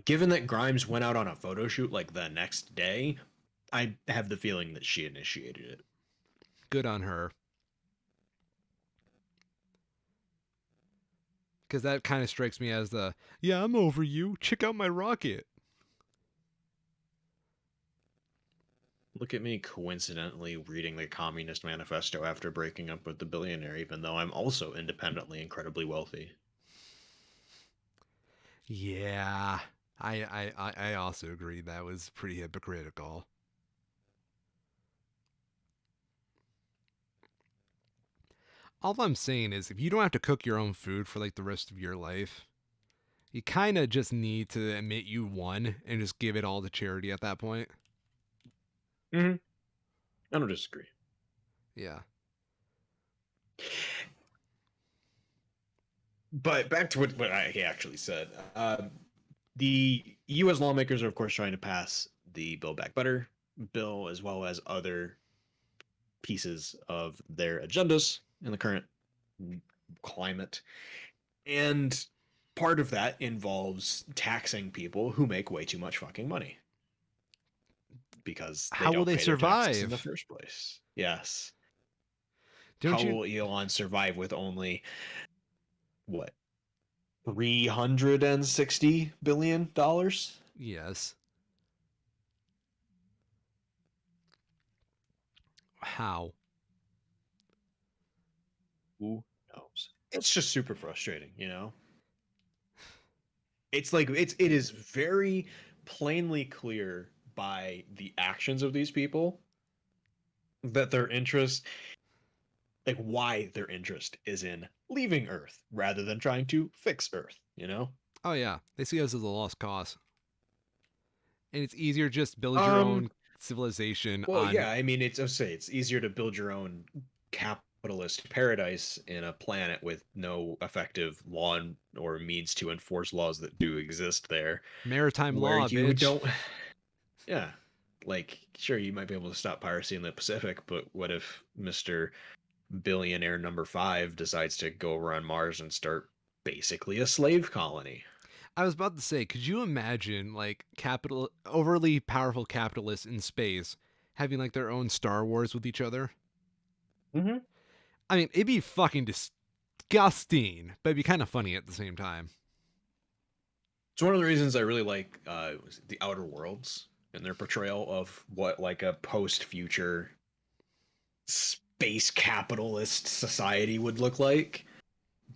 B: Given that Grimes went out on a photo shoot like the next day, I have the feeling that she initiated it.
A: Good on her. Because that kind of strikes me as the, yeah, I'm over you. Check out my rocket.
B: Look at me coincidentally reading the Communist Manifesto after breaking up with the billionaire, even though I'm also independently incredibly wealthy.
A: Yeah. I also agree that was pretty hypocritical. All I'm saying is if you don't have to cook your own food for like the rest of your life, you kind of just need to admit you won and just give it all to charity at that point.
B: Mm-hmm. I don't disagree.
A: Yeah.
B: But back to what he actually said. The U.S. lawmakers are, of course, trying to pass the Build Back Better bill as well as other pieces of their agendas in the current climate. And part of that involves taxing people who make way too much fucking money because they
A: How will
B: don't
A: they
B: pay their taxes in the
A: survive?
B: first place. Yes.
A: Don't
B: How
A: you?
B: will Elon survive with only what, $360 billion?
A: Yes. How?
B: Who knows? It's just super frustrating, you know? It's like it is very plainly clear by the actions of these people that their interest, like why their interest is in leaving Earth rather than trying to fix Earth, you know?
A: Oh, yeah. They see us as a lost cause. And it's easier to just build your
B: Um,
A: own civilization
B: well,
A: on.
B: yeah, I mean, I'll say it's easier to build your own capitalist paradise in a planet with no effective law or means to enforce laws that do exist there,
A: Maritime
B: where
A: law,
B: you
A: bitch.
B: don't, yeah, like, sure, you might be able to stop piracy in the Pacific, but what if Mr. Billionaire number five decides to go around Mars and start basically a slave colony?
A: I was about to say, could you imagine like overly powerful capitalists in space having like their own Star Wars with each other?
B: Mm-hmm.
A: I mean, it'd be fucking disgusting, but it'd be kind of funny at the same time.
B: It's one of the reasons I really like the Outer Worlds and their portrayal of what like a post-future space capitalist society would look like,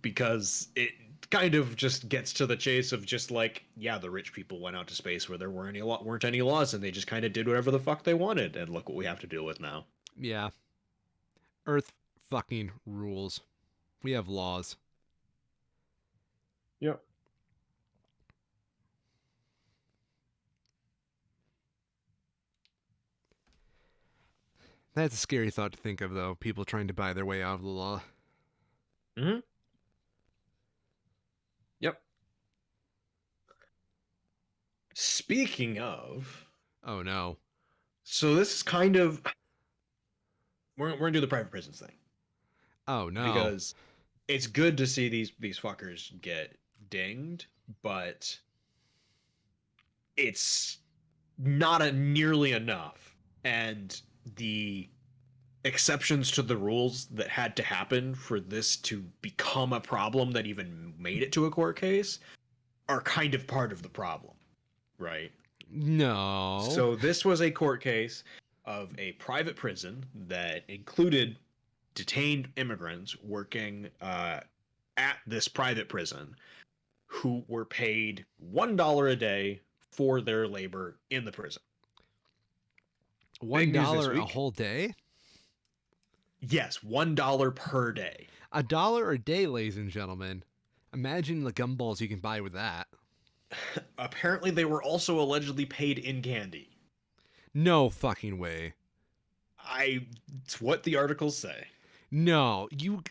B: because it kind of just gets to the chase of just like, yeah, the rich people went out to space where there weren't any laws, and they just kind of did whatever the fuck they wanted, and look what we have to deal with now.
A: Yeah, Earth fucking rules. We have laws.
B: Yep.
A: That's a scary thought to think of, though. People trying to buy their way out of the law.
B: Mm-hmm. Yep. Speaking of,
A: Oh no.
B: so this is kind of, we're gonna do the private prisons thing,
A: Oh no.
B: because it's good to see these fuckers get dinged, but it's not nearly enough. And the exceptions to the rules that had to happen for this to become a problem that even made it to a court case are kind of part of the problem, right?
A: No.
B: So this was a court case of a private prison that included detained immigrants working at this private prison who were paid $1 a day for their labor in the prison.
A: One
B: Big news this
A: dollar a
B: week.
A: whole day?
B: Yes, $1 per day.
A: $1 a day, ladies and gentlemen. Imagine the gumballs you can buy with that.
B: Apparently, they were also allegedly paid in candy.
A: No fucking way.
B: It's what the articles say,
A: No, you.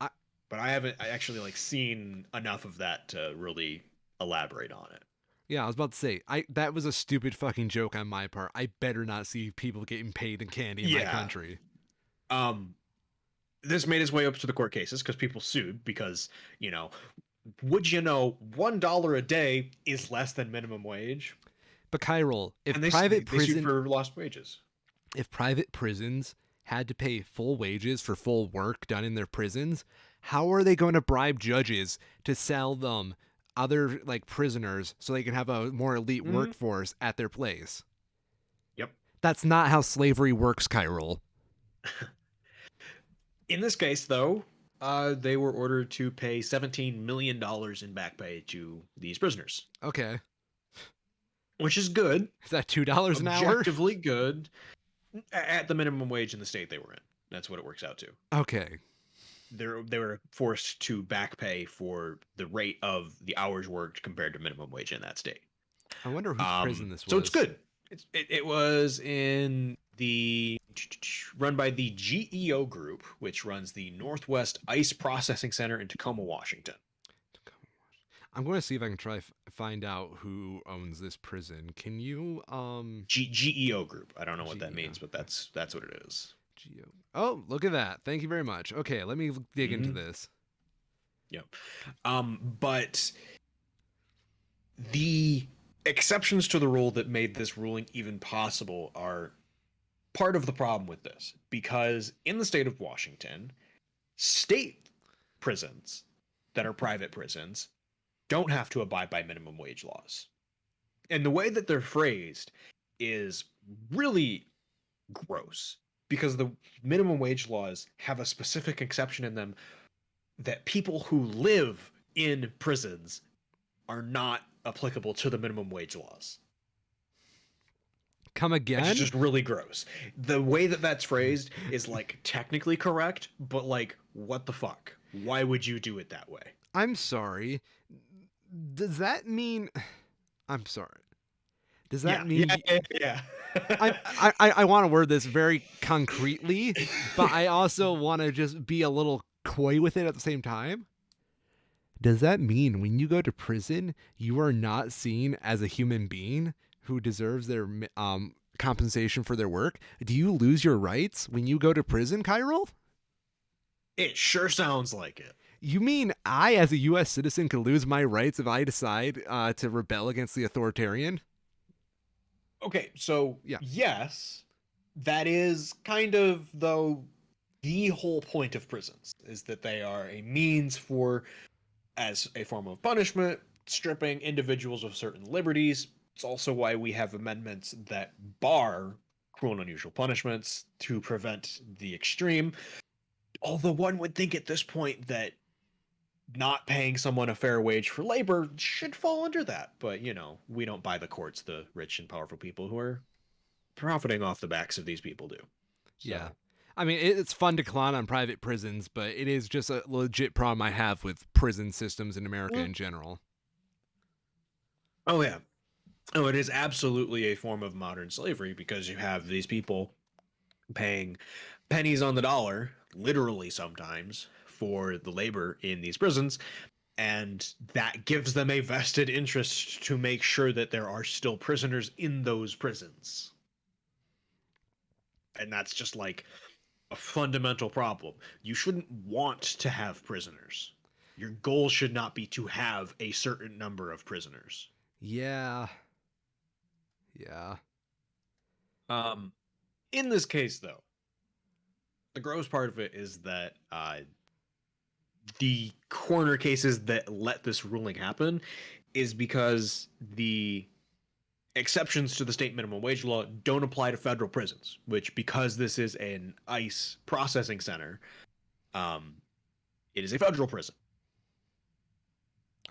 A: I,
B: but I haven't actually like seen enough of that to really elaborate on it.
A: yeah, I was about to say, that was a stupid fucking joke on my part. I better not see people getting paid in candy in my
B: Yeah.
A: country.
B: Um, this made its way up to the court cases because people sued because, you know, would you know, $1 a day is less than minimum wage,
A: But Kyril,
B: and they sued for lost wages.
A: if private prisons had to pay full wages for full work done in their prisons, how are they going to bribe judges to sell them other like prisoners so they can have a more elite
B: Hmm.
A: workforce at their place?
B: Yep.
A: That's not how slavery works, Kyril.
B: In this case, though, they were ordered to pay $17 million in back pay to these prisoners,
A: Okay.
B: which is good,
A: Is that $2 an hour?
B: objectively good, at the minimum wage in the state they were in. That's what it works out to.
A: Okay.
B: They were forced to back pay for the rate of the hours worked compared to minimum wage in that state.
A: I wonder whose prison this
B: So it's
A: was.
B: good. It was in the run by the GEO Group, which runs the Northwest Ice Processing Center in Tacoma, Washington.
A: I'm going to see if I can try find out who owns this prison. Can you
B: GEO Group. I don't know what that
A: Geo
B: means, but that's what it is.
A: Geo? Oh, look at that. Thank you very much. Okay, let me dig into
B: Mhm.
A: this.
B: Yep. But the exceptions to the rule that made this ruling even possible are part of the problem with this, because in the state of Washington, state prisons that are private prisons don't have to abide by minimum wage laws. And the way that they're phrased is really gross, because the minimum wage laws have a specific exception in them that people who live in prisons are not applicable to the minimum wage laws.
A: Come
B: Which is
A: again?
B: just really gross. The way that that's phrased is like technically correct, but like, what the fuck? Why would you do it that way?
A: I'm sorry. Does that mean I'm sorry. Does that
B: Yeah,
A: mean
B: yeah, yeah, yeah.
A: I want to word this very concretely, but I also want to just be a little coy with it at the same time? Does that mean when you go to prison, you are not seen as a human being who deserves their compensation for their work? Do you lose your rights when you go to prison, Kyril?
B: It sure sounds like it.
A: You mean I, as a U.S. citizen, could lose my rights if I decide to rebel against the authoritarian?
B: Okay, so
A: Yeah.
B: yes, that is kind of, though, the whole point of prisons is that they are a means for, as a form of punishment, stripping individuals of certain liberties. It's also why we have amendments that bar cruel and unusual punishments to prevent the extreme. Although one would think at this point that not paying someone a fair wage for labor should fall under that. But, we don't buy the courts, the rich and powerful people who are profiting off the backs of these people do.
A: Yeah.
B: So,
A: I mean, it's fun to clown on private prisons, but it is just a legit problem I have with prison systems in America
B: mm,
A: in general.
B: oh, yeah. Oh, it is absolutely a form of modern slavery because you have these people paying pennies on the dollar, literally sometimes, for the labor in these prisons. And that gives them a vested interest to make sure that there are still prisoners in those prisons. And that's just like a fundamental problem. You shouldn't want to have prisoners. Your goal should not be to have a certain number of prisoners.
A: Yeah. Yeah.
B: Um, in this case, though, the gross part of it is that the corner cases that let this ruling happen is because the exceptions to the state minimum wage law don't apply to federal prisons, which, because this is an ICE processing center, um, it is a federal prison.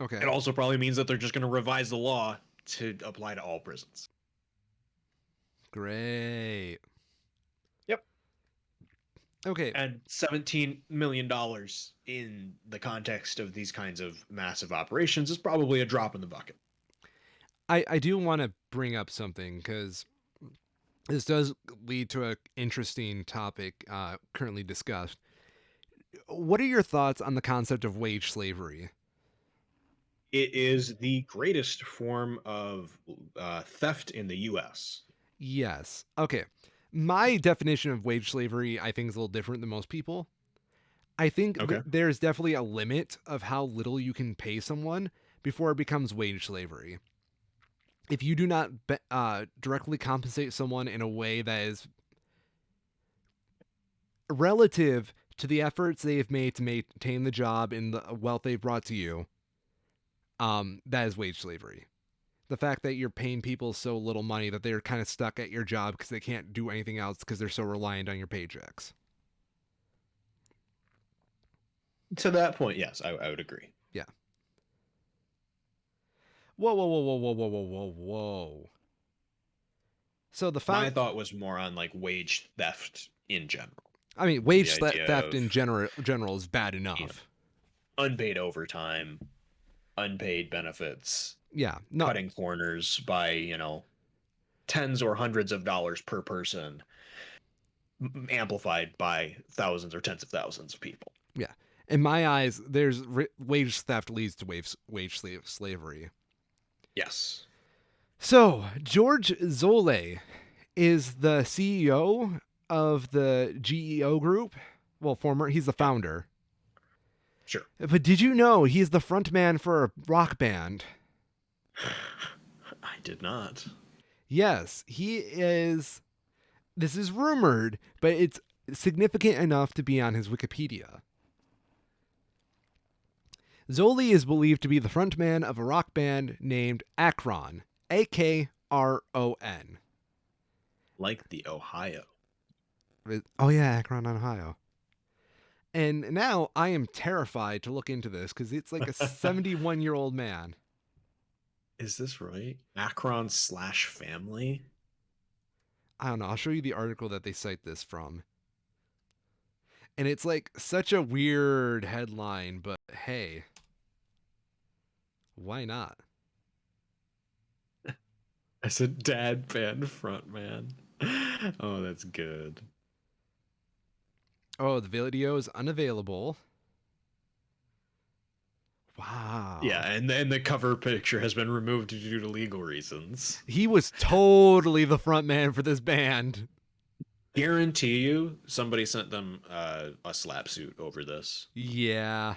A: Okay.
B: It also probably means that they're just going to revise the law to apply to all prisons.
A: Great.
B: Yep.
A: Okay.
B: And $17 million in the context of these kinds of massive operations is probably a drop in the bucket.
A: I do want to bring up something because this does lead to an interesting topic currently discussed. What are your thoughts on the concept of wage slavery?
B: It is the greatest form of theft in the U.S.
A: Yes. Okay. My definition of wage slavery, I think, is a little different than most people. I think
B: Okay.
A: there's definitely a limit of how little you can pay someone before it becomes wage slavery. If you do not directly compensate someone in a way that is relative to the efforts they've made to maintain the job and the wealth they've brought to you, that is wage slavery. The fact that you're paying people so little money that they're kind of stuck at your job because they can't do anything else because they're so reliant on your paychecks.
B: To that point, yes, I would agree.
A: Yeah. Whoa, whoa, whoa, whoa, whoa, whoa, whoa, whoa, whoa. So the
B: My
A: found,
B: thought was more on like wage theft in general.
A: I mean,
B: The
A: wage
B: idea
A: theft
B: of,
A: in general is bad
B: you know,
A: enough.
B: unpaid overtime, unpaid benefits,
A: Yeah, no,
B: cutting corners by, tens or hundreds of dollars per person, amplified by thousands or tens of thousands of people.
A: yeah. In my eyes, there's wage theft leads to slavery.
B: Yes.
A: So George Zole is the CEO of the GEO Group. Well, he's the
B: Yeah,
A: founder.
B: sure.
A: But did you know he's the frontman for a rock band?
B: I did not.
A: Yes, he is. This is rumored, but it's significant enough to be on his Wikipedia. Zoli is believed to be the frontman of a rock band named Akron, Akron.
B: Like the Ohio.
A: Oh, yeah, Akron, Ohio. And now I am terrified to look into this because it's like a 71-year-old man.
B: Is this right? Akron/family?
A: I don't know. I'll show you the article that they cite this from. And it's like such a weird headline, but hey, why not?
B: As a dad band frontman. Oh, that's good.
A: Oh, the video is unavailable. Wow.
B: Yeah, and then the cover picture has been removed due to legal reasons.
A: He was totally the front man for this band.
B: Guarantee you, somebody sent them a slap suit over this.
A: Yeah.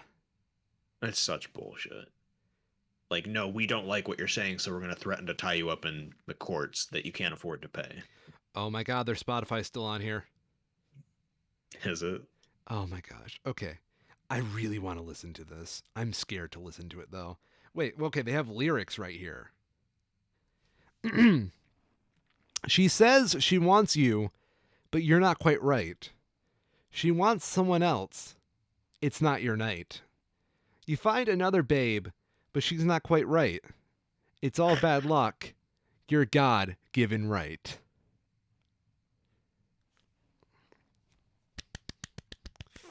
B: That's such bullshit. Like, no, we don't like what you're saying, so we're going to threaten to tie you up in the courts that you can't afford to pay.
A: Oh my god, their Spotify's still on here.
B: Is it?
A: Oh my gosh. Okay. I really want to listen to this. I'm scared to listen to it though. Wait, okay, they have lyrics right here. She says she wants you, but you're not quite right. She wants someone else. It's not your night. You find another babe, but she's not quite right. It's all bad luck. You're God given right.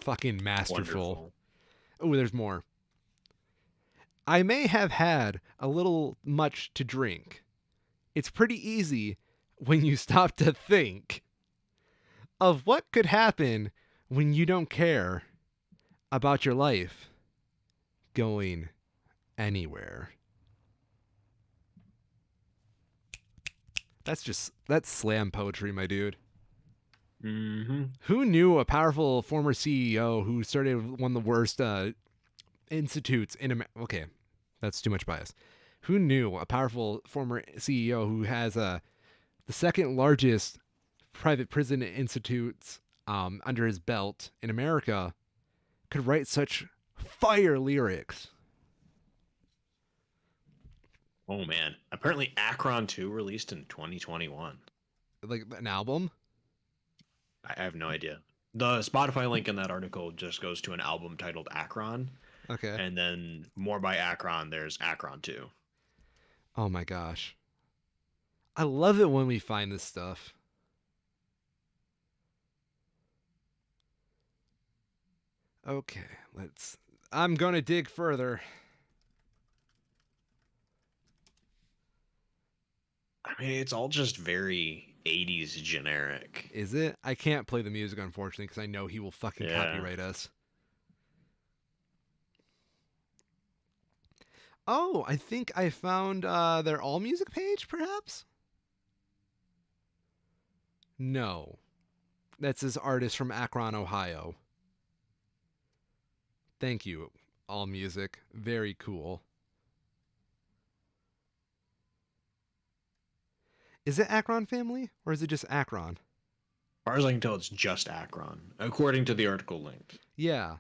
A: Fucking masterful.
B: Wonderful.
A: Oh, there's more. I may have had a little much to drink. It's pretty easy when you stop to think of what could happen when you don't care about your life going anywhere. That's slam poetry, my dude.
B: Mm-hmm.
A: Who knew a powerful former CEO who started one of the worst institutes in America? Okay, that's too much bias. Who knew a powerful former CEO who has the second largest private prison institutes under his belt in America could write such fire lyrics?
B: Oh, man. Apparently, Akron 2 released in 2021.
A: Like an album?
B: I have no idea. The Spotify link in that article just goes to an album titled Akron.
A: Okay.
B: And then more by Akron, there's Akron 2.
A: Oh my gosh. I love it when we find this stuff. Okay, I'm gonna dig further.
B: I mean, it's all just very 80s generic.
A: Is it? I can't play the music, unfortunately, because I know he will fucking
B: Yeah.
A: copyright us. Oh, I think I found their AllMusic page, perhaps? No. That's his artist from Akron, Ohio. Thank you, All Music. Very cool. Is it Akron Family or is it just Akron?
B: far as I can tell, it's just Akron, according to the article linked.
A: Yeah.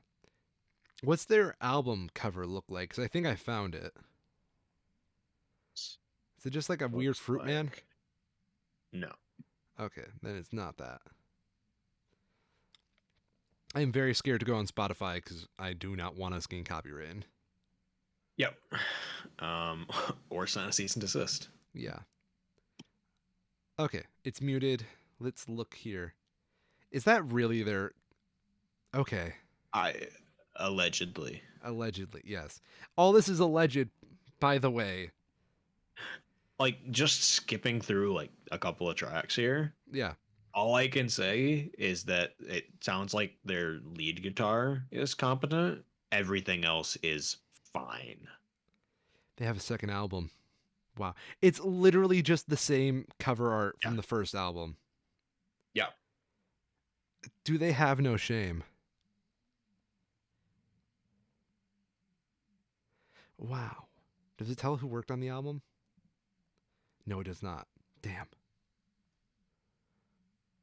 A: What's their album cover look like? Because I think I found it. Is it just like a weird
B: Looks
A: fruit man?
B: like no.
A: Okay, then it's not that. I am very scared to go on Spotify because I do not want us getting copyrighted.
B: Yep. Um, or sign a cease and desist.
A: Yeah. Okay, it's muted. Let's look here. Is that really their. Okay,
B: I allegedly.
A: allegedly, yes. All this is alleged, by the way.
B: Like just skipping through like a couple of tracks here.
A: Yeah,
B: All I can say is that it sounds like their lead guitar is competent. Everything else is fine.
A: they have a second album. Wow. It's literally just the same cover art
B: Yeah.
A: from the first album.
B: Yeah.
A: Do they have no shame? Wow. Does it tell who worked on the album? No, it does not. Damn.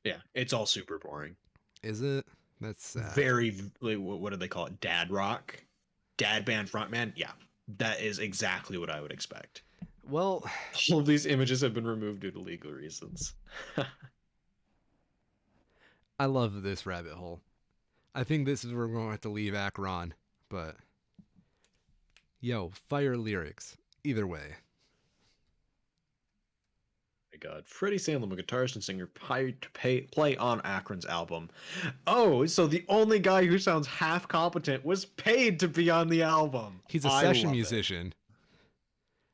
B: Yeah. It's all super boring.
A: Is it? That's sad.
B: Very, like, what do they call it? Dad rock? Dad band frontman? Yeah. That is exactly what I would expect.
A: Well,
B: All of these images have been removed due to legal reasons.
A: I love this rabbit hole. I think this is where we're going to have to leave Akron, but yo, fire lyrics. Either way.
B: My God, Freddie Salem, a guitarist and singer, hired to play on Akron's album. Oh, so the only guy who sounds half competent was paid to be on the album.
A: He's a
B: I
A: session
B: love it.
A: musician.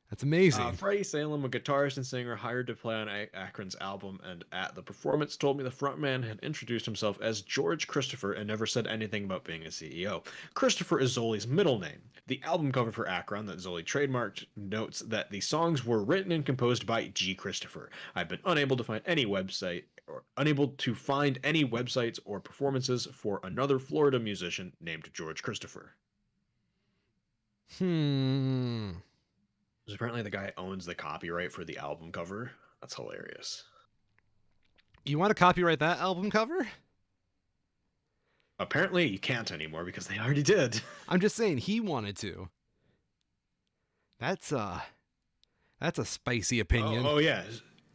A: That's amazing.
B: Freddie Salem, a guitarist and singer, hired to play on Akron's album, and at the performance told me the frontman had introduced himself as George Christopher and never said anything about being a CEO. Christopher is Zoli's middle name. The album cover for Akron that Zoli trademarked notes that the songs were written and composed by G. Christopher. I've been unable to find any websites or performances for another Florida musician named George Christopher.
A: Hmm.
B: Because apparently the guy owns the copyright for the album cover. That's hilarious.
A: You want to copyright that album cover?
B: Apparently you can't anymore because they already did.
A: I'm just saying he wanted to. That's a spicy opinion.
B: Oh yeah.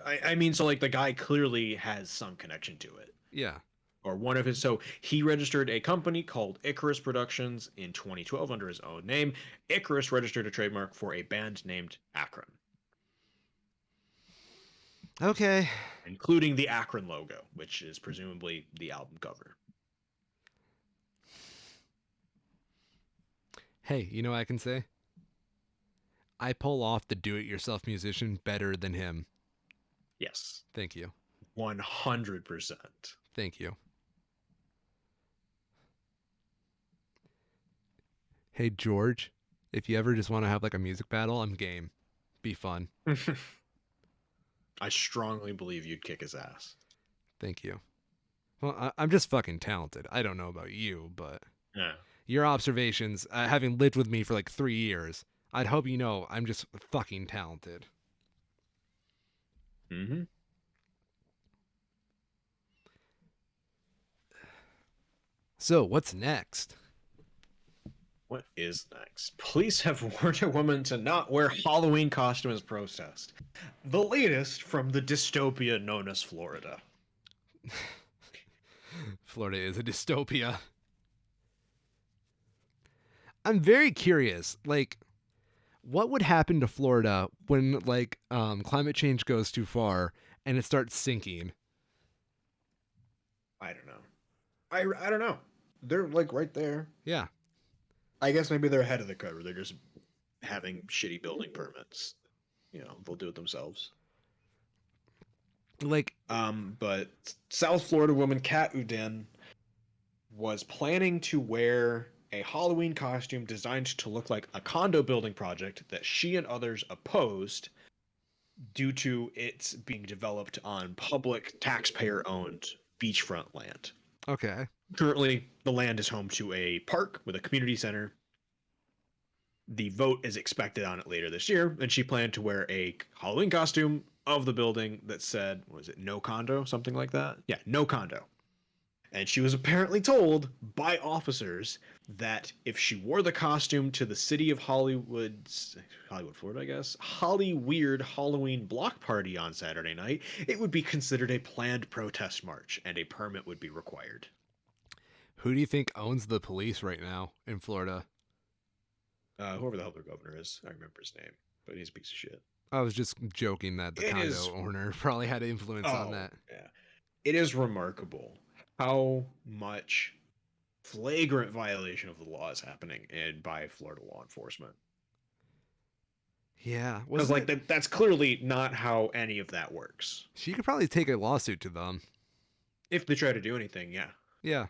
B: I mean, so like the guy clearly has some connection to it.
A: Yeah.
B: Or one of his. So he registered a company called Icarus Productions in 2012 under his own name. Icarus registered a trademark for a band named Akron,
A: Okay.
B: including the Akron logo, which is presumably the album cover.
A: Hey, you know what I can say? I pull off the do-it-yourself musician better than him.
B: Yes.
A: Thank you.
B: 100%.
A: Thank you. Hey, George, if you ever just want to have like a music battle, I'm game. Be fun.
B: I strongly believe you'd kick his ass.
A: Thank you. Well, I'm just fucking talented. I don't know about you, but
B: Yeah.
A: your observations, having lived with me for like 3 years, I'd hope you know I'm just fucking talented.
B: Mm-hmm.
A: So, what's next?
B: What is next? Police have warned a woman to not wear Halloween costume as protest. The latest from the dystopia known as Florida.
A: Florida is a dystopia. I'm very curious, like, what would happen to Florida when, like, climate change goes too far and it starts sinking?
B: I don't know. I don't know. They're like right there.
A: Yeah.
B: I guess maybe they're ahead of the curve. They're just having shitty building permits. You know, they'll do it themselves.
A: Like,
B: But South Florida woman Kat Uden was planning to wear a Halloween costume designed to look like a condo building project that she and others opposed due to its being developed on public taxpayer-owned beachfront land.
A: Okay.
B: Currently, the land is home to a park with a community center. The vote is expected on it later this year, and she planned to wear a Halloween costume of the building that said, was it no condo? Something like that? Yeah, no condo. And she was apparently told by officers that if she wore the costume to the city of Hollywood, Florida, I guess, Holly Weird Halloween block party on Saturday night, it would be considered a planned protest march and a permit would be required.
A: Who do you think owns the police right now in Florida?
B: Whoever the hell their governor is, I remember his name, but he's a piece of shit.
A: I was just joking that the
B: It
A: condo
B: is,
A: owner probably had influence on
B: oh,
A: that.
B: yeah. It is remarkable how much flagrant violation of the law is happening by Florida law enforcement.
A: Yeah,
B: Because
A: wasn't
B: like
A: it?
B: that's clearly not how any of that works.
A: She could probably take a lawsuit to them.
B: If they try to do anything, yeah.
A: Yeah,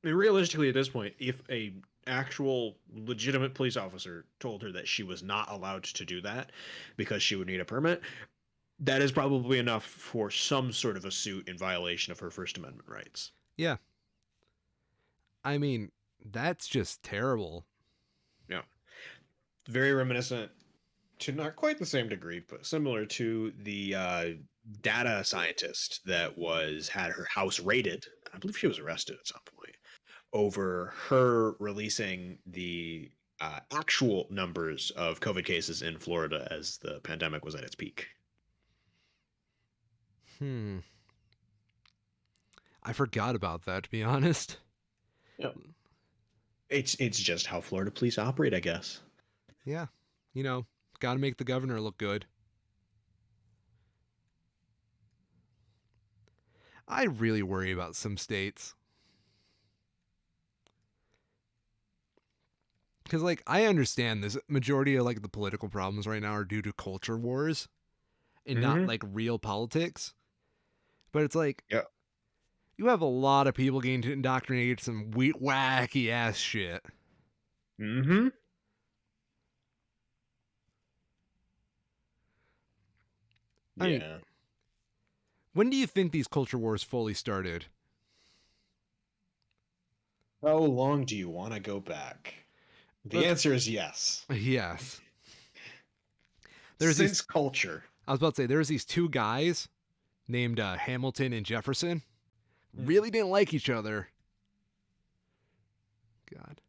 B: I mean, realistically, at this point, if a actual legitimate police officer told her that she was not allowed to do that because she would need a permit, that is probably enough for some sort of a suit in violation of her First Amendment rights.
A: yeah. I mean, that's just terrible.
B: Yeah, very reminiscent to not quite the same degree, but similar to the data scientist that was had her house raided. I believe she was arrested at some point over her releasing the actual numbers of COVID cases in Florida as the pandemic was at its peak.
A: Hmm. I forgot about that, to be honest.
B: Yeah, it's just how Florida police operate, I guess.
A: Yeah, you know, gotta make the governor look good. I really worry about some states. Because, like, I understand this majority of, like, the political problems right now are due to culture wars and not,
B: Mm-hmm.
A: like, real politics. But it's like,
B: Yeah.
A: you have a lot of people getting indoctrinated to some wacky ass shit.
B: Mm-hmm.
A: I mean,
B: Yeah.
A: when do you think these culture wars fully started?
B: How long do you want to go back? The
A: Let's,
B: answer is yes.
A: yes. There's these,
B: Since culture.
A: I was about to say, there's these two guys named Hamilton and Jefferson. Really didn't like each other. God.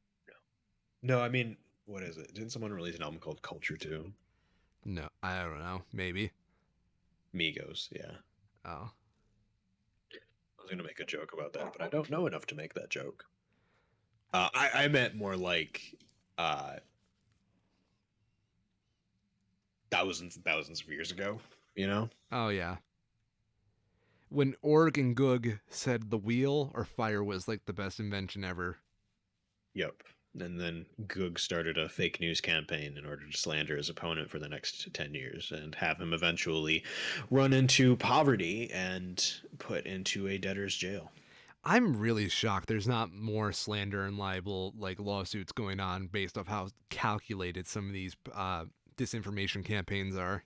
B: No, I mean, what is it? Didn't someone release an album called Culture too?
A: No, I don't know. Maybe.
B: Migos, yeah.
A: Oh.
B: I was gonna make a joke about that, but I don't know enough to make that joke. I meant more like uh, thousands and thousands of years ago. You know?
A: Oh, yeah. When Org and Goog said the wheel or fire was like the best invention ever.
B: Yep. And then Goog started a fake news campaign in order to slander his opponent for the next 10 years and have him eventually run into poverty and put into a debtor's jail.
A: I'm really shocked there's not more slander and libel like lawsuits going on based off how calculated some of these disinformation campaigns are.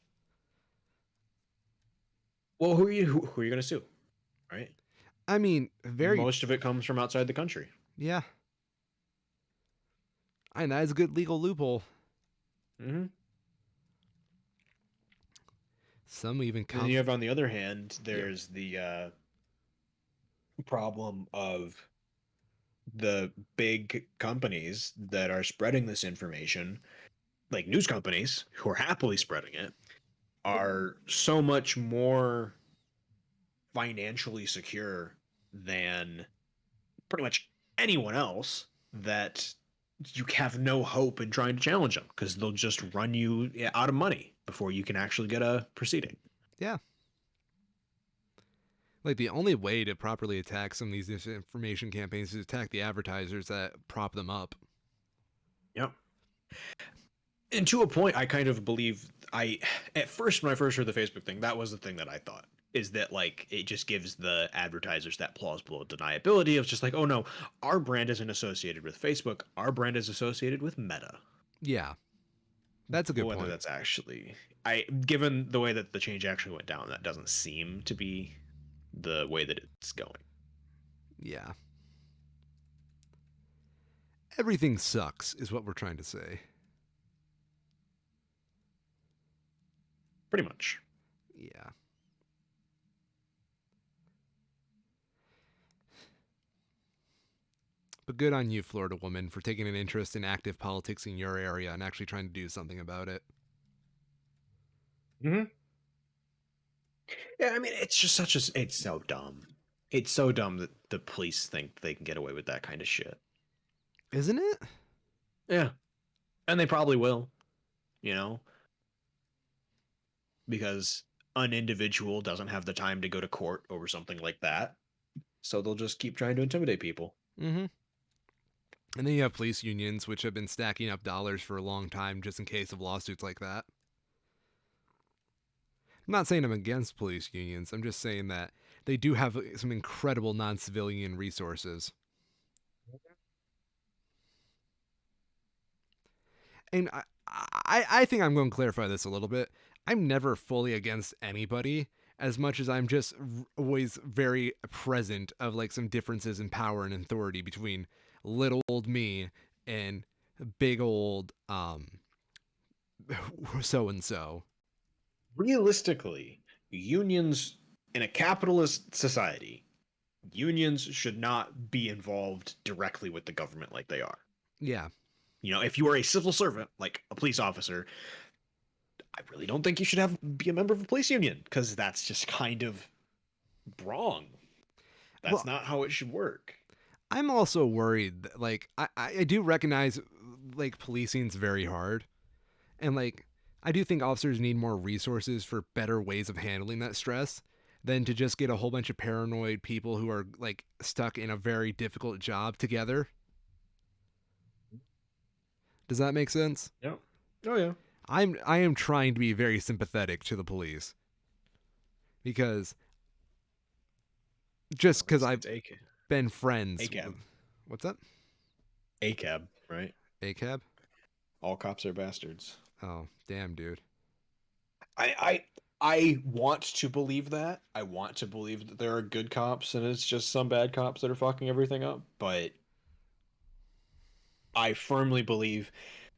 B: Well, who are you going to sue? Right?
A: I mean, very
B: Most of it comes from outside the country.
A: yeah. And that is a good legal loophole.
B: Mm-hmm.
A: Some even
B: And then
A: come.
B: you have, on the other hand,
A: Yeah.
B: there's the problem of the big companies that are spreading this information, like news companies who are happily spreading it, are so much more financially secure than pretty much anyone else that you have no hope in trying to challenge them because they'll just run you out of money before you can actually get a proceeding.
A: Yeah. Like the only way to properly attack some of these disinformation campaigns is to attack the advertisers that prop them up.
B: Yep. And to a point, I kind of believe at first, when I first heard the Facebook thing, that was the thing that I thought is that like it just gives the advertisers that plausible deniability of just like, oh no, our brand isn't associated with Facebook, our brand is associated with Meta.
A: Yeah. That's a
B: But
A: good
B: whether
A: point.
B: that's actually, given the way that the change actually went down, that doesn't seem to be the way that it's going.
A: Yeah. Everything sucks, is what we're trying to say.
B: Pretty much.
A: Yeah. But good on you, Florida woman, for taking an interest in active politics in your area and actually trying to do something about it.
B: Hmm. Yeah, I mean, it's just such a. It's so dumb. It's so dumb that the police think they can get away with that kind of shit.
A: Isn't it?
B: Yeah, and they probably will. You know, because an individual doesn't have the time to go to court over something like that, so they'll just keep trying to intimidate people.
A: Mm-hmm. And then you have police unions, which have been stacking up dollars for a long time just in case of lawsuits like that. I'm not saying I'm against police unions. I'm just saying that they do have some incredible non civilian resources. And I think I'm going to clarify this a little bit. I'm never fully against anybody as much as I'm just always very present of like some differences in power and authority between little old me and big old so and so.
B: Realistically, unions in a capitalist society, unions should not be involved directly with the government like they are.
A: Yeah.
B: If you are a civil servant, like a police officer, I really don't think you should be a member of a police union because that's just kind of wrong. That's
A: Well,
B: not how it should work.
A: I'm also worried that, like, I do recognize, like, policing's very hard. And, like, I do think officers need more resources for better ways of handling that stress than to just get a whole bunch of paranoid people who are, like, stuck in a very difficult job together. Does that make sense?
B: Yeah. Oh yeah.
A: I am trying to be very sympathetic to the police because just
B: Well,
A: because I've
B: it's
A: been friends with.
B: ACAB.
A: What's that?
B: ACAB, right?
A: ACAB?
B: All cops are bastards.
A: Oh, damn, dude.
B: I I want to believe that. I want to believe that there are good cops and it's just some bad cops that are fucking everything up, but I firmly believe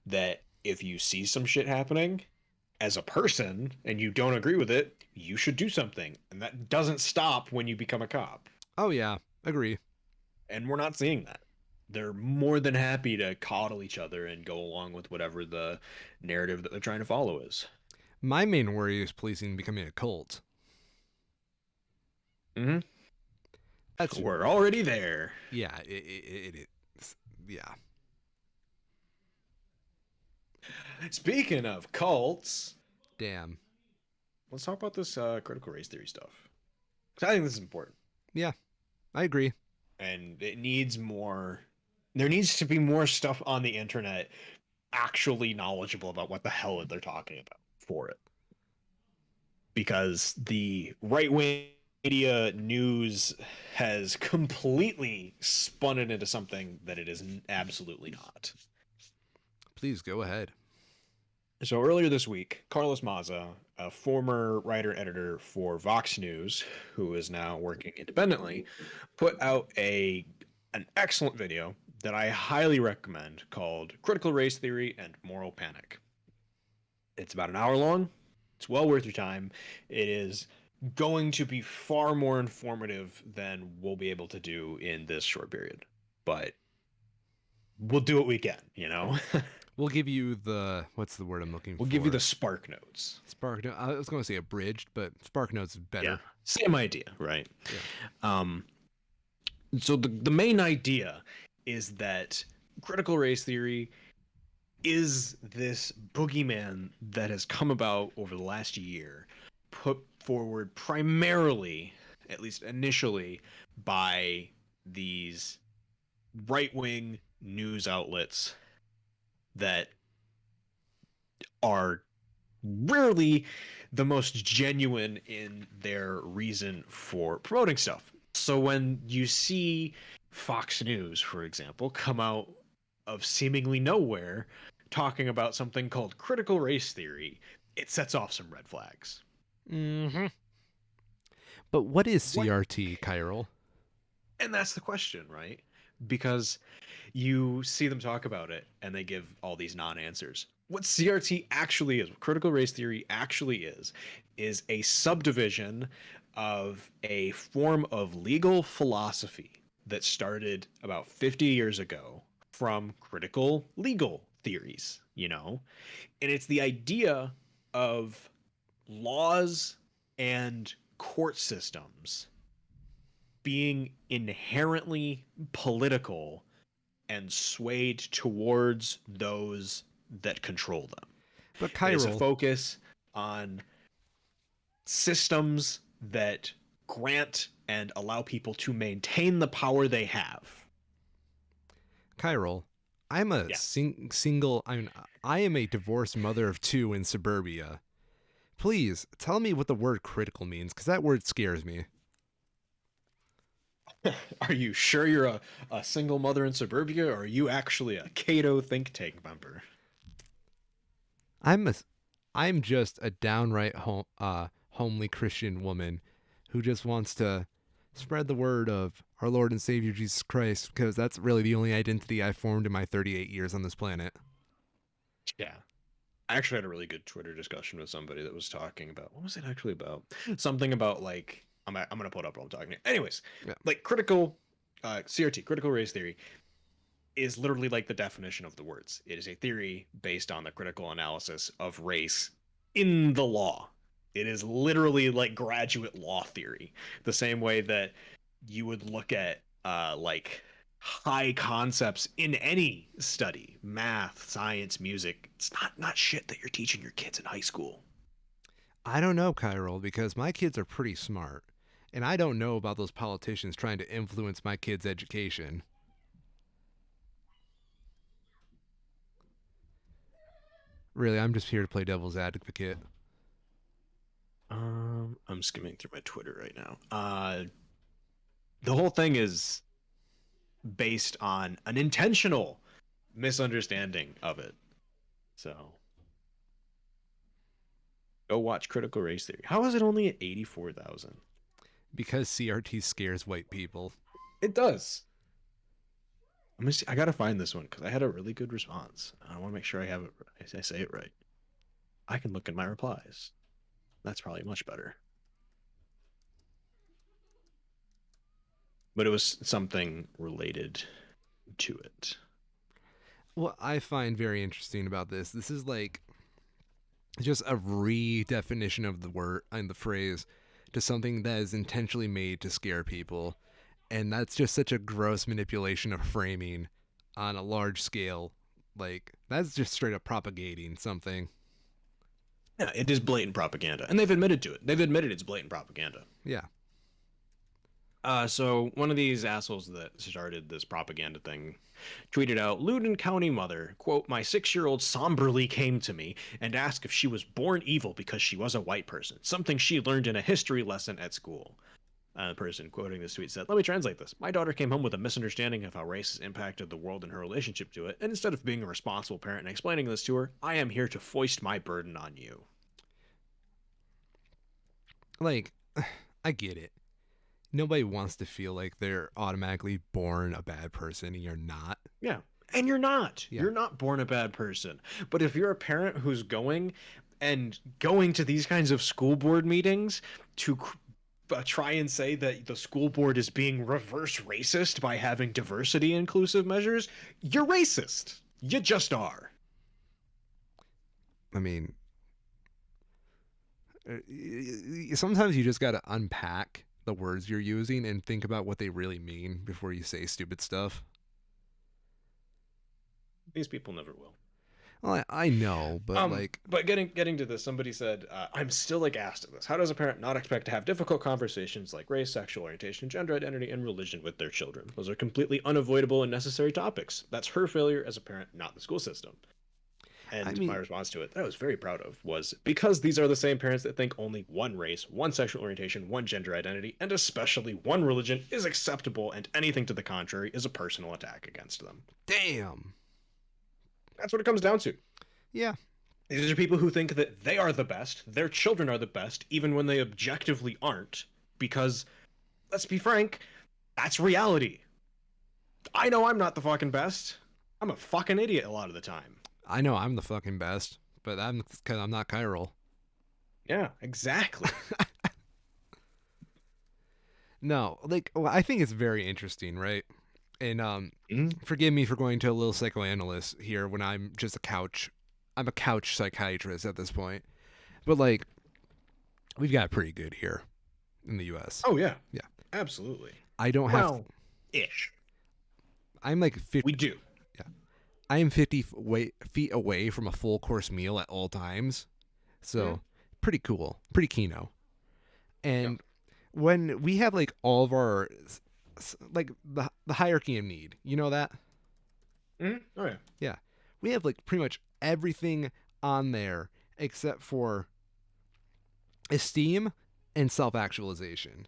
B: that if you see some shit happening as a person and you don't agree with it, you should do something. And that doesn't stop when you become a cop.
A: Oh, yeah. Agree.
B: And we're not seeing that. They're more than happy to coddle each other and go along with whatever the narrative that they're trying to follow is.
A: My main worry is policing becoming a cult.
B: Mm-hmm.
A: That's
B: We're already there.
A: yeah, it is. Yeah.
B: Speaking of cults,
A: Damn.
B: let's talk about this critical race theory stuff. 'Cause I think this is important.
A: Yeah, I agree.
B: And it needs more. There needs to be more stuff on the internet actually knowledgeable about what the hell they're talking about for it. Because the right wing media news has completely spun it into something that it is absolutely not.
A: Please go ahead.
B: So earlier this week, Carlos Maza, a former writer editor for Vox News, who is now working independently, put out an excellent video that I highly recommend called Critical Race Theory and Moral Panic. It's about an hour long. It's well worth your time. It is going to be far more informative than we'll be able to do in this short period. But we'll do what we can.
A: We'll give you the what's the word I'm looking
B: We'll
A: for?
B: give you the spark notes.
A: Spark note. I was going to say abridged, but Spark Notes is better.
B: Yeah, same idea, right?
A: Yeah.
B: So the main idea is that critical race theory is this boogeyman that has come about over the last year, put forward primarily, at least initially, by these right-wing news outlets that are rarely the most genuine in their reason for promoting stuff. So when you see Fox News, for example, come out of seemingly nowhere talking about something called critical race theory, it sets off some red flags.
A: Mm-hmm. But what is
B: What
A: CRT, Kyril?
B: And that's the question, right? Because you see them talk about it and they give all these non-answers. What CRT actually is, what critical race theory actually is a subdivision of a form of legal philosophy that started about 50 years ago from critical legal theories, you know? And it's the idea of laws and court systems being inherently political and swayed towards those that control them.
A: But
B: It is a
A: Chiral,
B: focus on systems that grant and allow people to maintain the power they have.
A: Chiral, I'm a
B: Yes.
A: single. I am a divorced mother of two in suburbia. Please tell me what the word critical means, because that word scares me.
B: Are you sure you're a single mother in suburbia, or are you actually a Cato think tank member?
A: I'm a, I'm just a downright homely Christian woman who just wants to spread the word of our Lord and Savior Jesus Christ, because that's really the only identity I formed in my 38 years on this planet.
B: Yeah. I actually had a really good Twitter discussion with somebody that was talking about what was it actually about? Something about like I'm gonna pull it up while I'm talking. Anyways,
A: Yeah.
B: like critical CRT, critical race theory, is literally like the definition of the words. It is a theory based on the critical analysis of race in the law. It is literally like graduate law theory, the same way that you would look at like high concepts in any study, math, science, music. It's not shit that you're teaching your kids in high school.
A: I don't know, Kyrol, because my kids are pretty smart, and I don't know about those politicians trying to influence my kids' education. Really, I'm just here to play devil's advocate.
B: I'm skimming through my Twitter right now. The whole thing is based on an intentional misunderstanding of it. So go watch Critical Race Theory. How is it only at 84,000?
A: Because CRT scares white people.
B: It does. I gotta find this one because I had a really good response. I want to make sure I have it. I say it right. I can look in my replies. That's probably much better. But it was something related to it.
A: What I find very interesting about this is like just a redefinition of the word and the phrase to something that is intentionally made to scare people. And that's just such a gross manipulation of framing on a large scale. Like, that's just straight up propagating something.
B: Yeah, it is blatant propaganda, and they've admitted to it. They've admitted it's blatant propaganda.
A: Yeah.
B: So one of these assholes that started this propaganda thing tweeted out, Loudoun County mother, quote, my 6-year-old somberly came to me and asked if she was born evil because she was a white person, something she learned in a history lesson at school. The person quoting this tweet said, let me translate this. My daughter came home with a misunderstanding of how race has impacted the world and her relationship to it, and instead of being a responsible parent and explaining this to her, I am here to foist my burden on you.
A: Like, I get it. Nobody wants to feel like they're automatically born a bad person and you're not.
B: Yeah. And you're not.
A: Yeah.
B: You're not born a bad person. But if you're a parent who's going to these kinds of school board meetings to try and say that the school board is being reverse racist by having diversity inclusive measures, you're racist. You just are.
A: I mean, sometimes you just got to unpack the words you're using and think about what they really mean before you say stupid stuff.
B: These people never will.
A: Well, I know, but like,
B: But getting to this, somebody said, "I'm still aghast at this. How does a parent not expect to have difficult conversations like race, sexual orientation, gender identity, and religion with their children? Those are completely unavoidable and necessary topics. That's her failure as a parent, not the school system."
A: I
B: And my
A: mean,
B: response to it, that I was very proud of, was because these are the same parents that think only one race, one sexual orientation, one gender identity, and especially one religion is acceptable, and anything to the contrary is a personal attack against them.
A: damn.
B: That's what it comes down to.
A: Yeah.
B: These are people who think that they are the best, their children are the best, even when they objectively aren't. Because, let's be frank, That's reality. I know I'm not the fucking best. I'm a fucking idiot a lot of the time.
A: I know I'm the fucking best, but I'm because I'm not chiral.
B: Yeah, exactly.
A: No, like well, I think it's very interesting, right? And
B: Mm,
A: forgive me for going to a little psychoanalyst here when I'm just a couch. I'm a couch psychiatrist at this point, but like we've got it pretty good here in the U.S.
B: oh yeah,
A: Yeah,
B: absolutely.
A: I don't have.
B: Well, ish.
A: I'm like
B: We
A: 50.
B: do.
A: Yeah, I am 50 feet away from a full course meal at all times,
B: Mm,
A: so pretty cool, pretty kino.
B: yeah.
A: And when we have like all of our like the hierarchy of need, you know that?
B: Oh yeah.
A: Yeah. We have like pretty much everything on there except for esteem and self-actualization.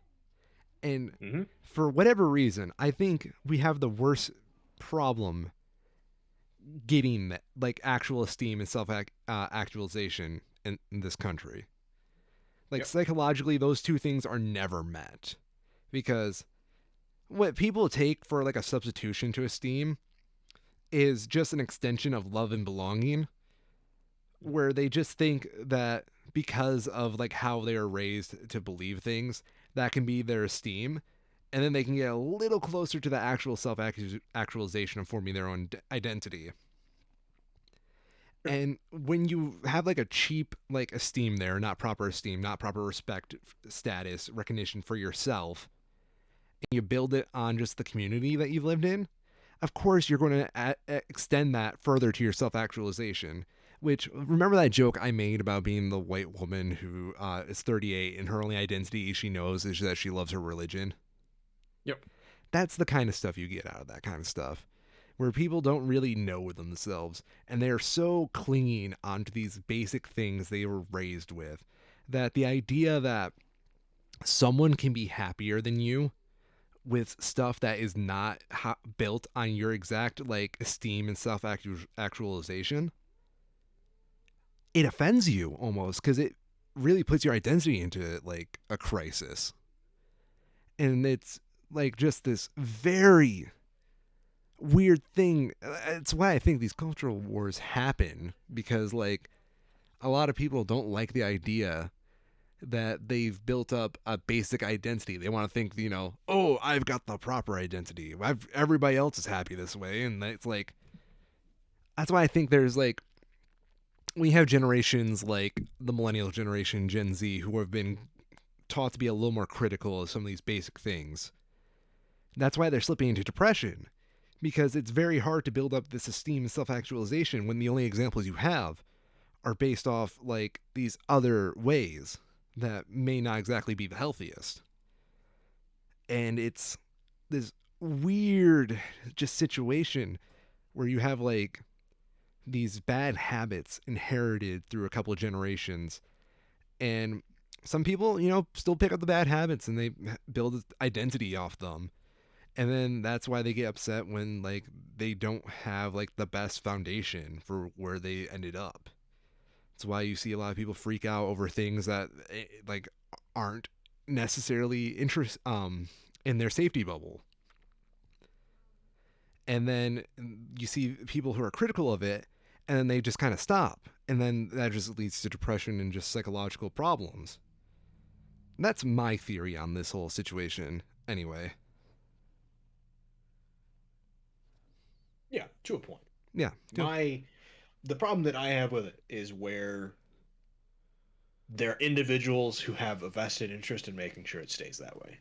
A: And
B: Mm-hmm.
A: for whatever reason, I think we have the worst problem getting like actual esteem and self actualization in this country. Like
B: Yep.
A: psychologically, those two things are never met because what people take for like a substitution to esteem is just an extension of love and belonging, where they just think that because of like how they are raised to believe things, that can be their esteem, and then they can get a little closer to the actual self actualization of forming their own identity.
B: Sure.
A: And when you have like a cheap like esteem, not proper respect, status, recognition for yourself, and you build it on just the community that you've lived in, of course you're going to extend that further to your self-actualization. Which, remember that joke I made about being the white woman who is 38 and her only identity she knows is that she loves her religion?
B: Yep.
A: That's the kind of stuff you get out of that kind of stuff, where people don't really know themselves and they're so clinging onto these basic things they were raised with that the idea that someone can be happier than you with stuff that is not built on your exact like esteem and self actualization, it offends you almost because it really puts your identity into like a crisis. And it's like just this very weird thing. It's why I think these cultural wars happen, because like a lot of people don't like the idea that they've built up a basic identity. They want to think, oh, I've got the proper identity. Everybody else is happy this way. And it's like, that's why I think there's like, we have generations like the millennial generation, Gen Z, who have been taught to be a little more critical of some of these basic things. That's why they're slipping into depression, because it's very hard to build up this esteem and self actualization when the only examples you have are based off like these other ways that may not exactly be the healthiest. And it's this weird just situation where you have like these bad habits inherited through a couple of generations, and some people still pick up the bad habits and they build identity off them, and then that's why they get upset when like they don't have like the best foundation for where they ended up. It's why you see a lot of people freak out over things that like aren't necessarily in their safety bubble. And then you see people who are critical of it, and then they just kind of stop, and then that just leads to depression and just psychological problems. That's my theory on this whole situation anyway.
B: Yeah, to a point.
A: Yeah.
B: My the problem that I have with it is where there are individuals who have a vested interest in making sure it stays that way.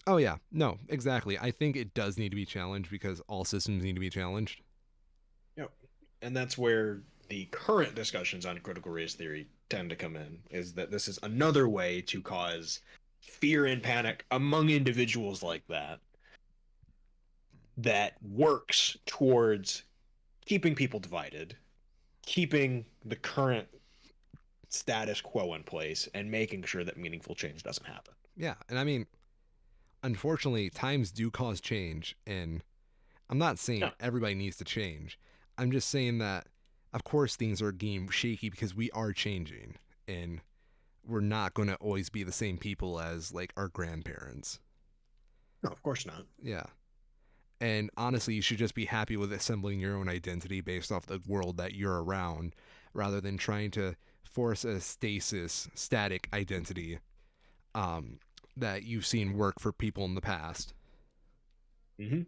A: Oh yeah, no, exactly. I think it does need to be challenged because all systems need to be challenged.
B: Yep. And that's where the current discussions on critical race theory tend to come in, is that this is another way to cause fear and panic among individuals like that works towards keeping people divided, keeping the current status quo in place, and making sure that meaningful change doesn't happen.
A: Yeah, and I mean, unfortunately, times do cause change, and I'm not saying
B: Yeah.
A: everybody needs to change. I'm just saying that, of course, things are getting shaky because we are changing, and we're not going to always be the same people as like our grandparents.
B: No, of course not.
A: Yeah. And honestly, you should just be happy with assembling your own identity based off the world that you're around rather than trying to force a static identity um, that you've seen work for people in the past.
B: Hmm.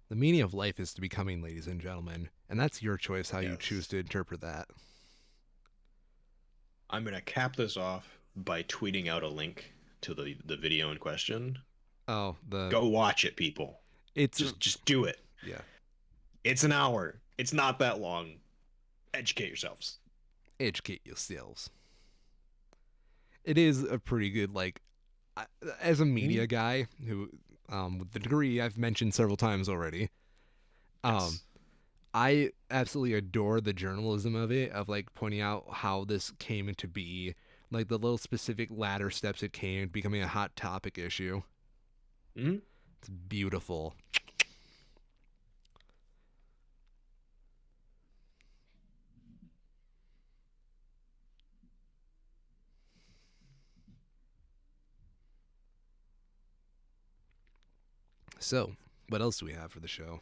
A: The meaning of life is to becoming, ladies and gentlemen, and that's your choice how you choose
B: Yes.
A: to interpret that.
B: I'm gonna cap this off by tweeting out a link to the video in question.
A: Oh, the
B: Go watch it, people.
A: it's
B: Just do it.
A: yeah,
B: It's an hour. It's not that long. Educate yourselves.
A: educate yourselves. It is a pretty good as a
B: Mhm.
A: media guy who with the degree I've mentioned several times already. Um,
B: Yes.
A: I absolutely adore the journalism of it, of like pointing out how this came into be, like the little specific ladder steps it came, becoming a hot topic issue.
B: Hmm.
A: It's beautiful. So, what else do we have for the show?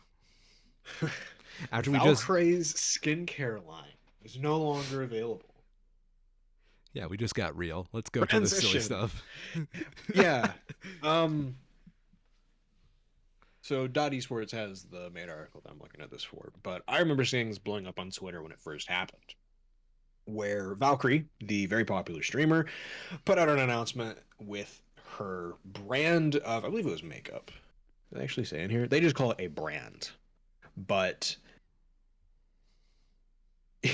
A: After we just,
B: Valkyrie's skincare line is no longer available.
A: yeah, we just got real. Let's go to the silly
B: Transition.
A: stuff.
B: Yeah. Um. So Dot Esports has the main article that I'm looking at this for, but I remember seeing this blowing up on Twitter when it first happened, where Valkyrie, the very popular streamer, put out an announcement with her brand of, I believe it was makeup. They actually say in here, they just call it a brand. But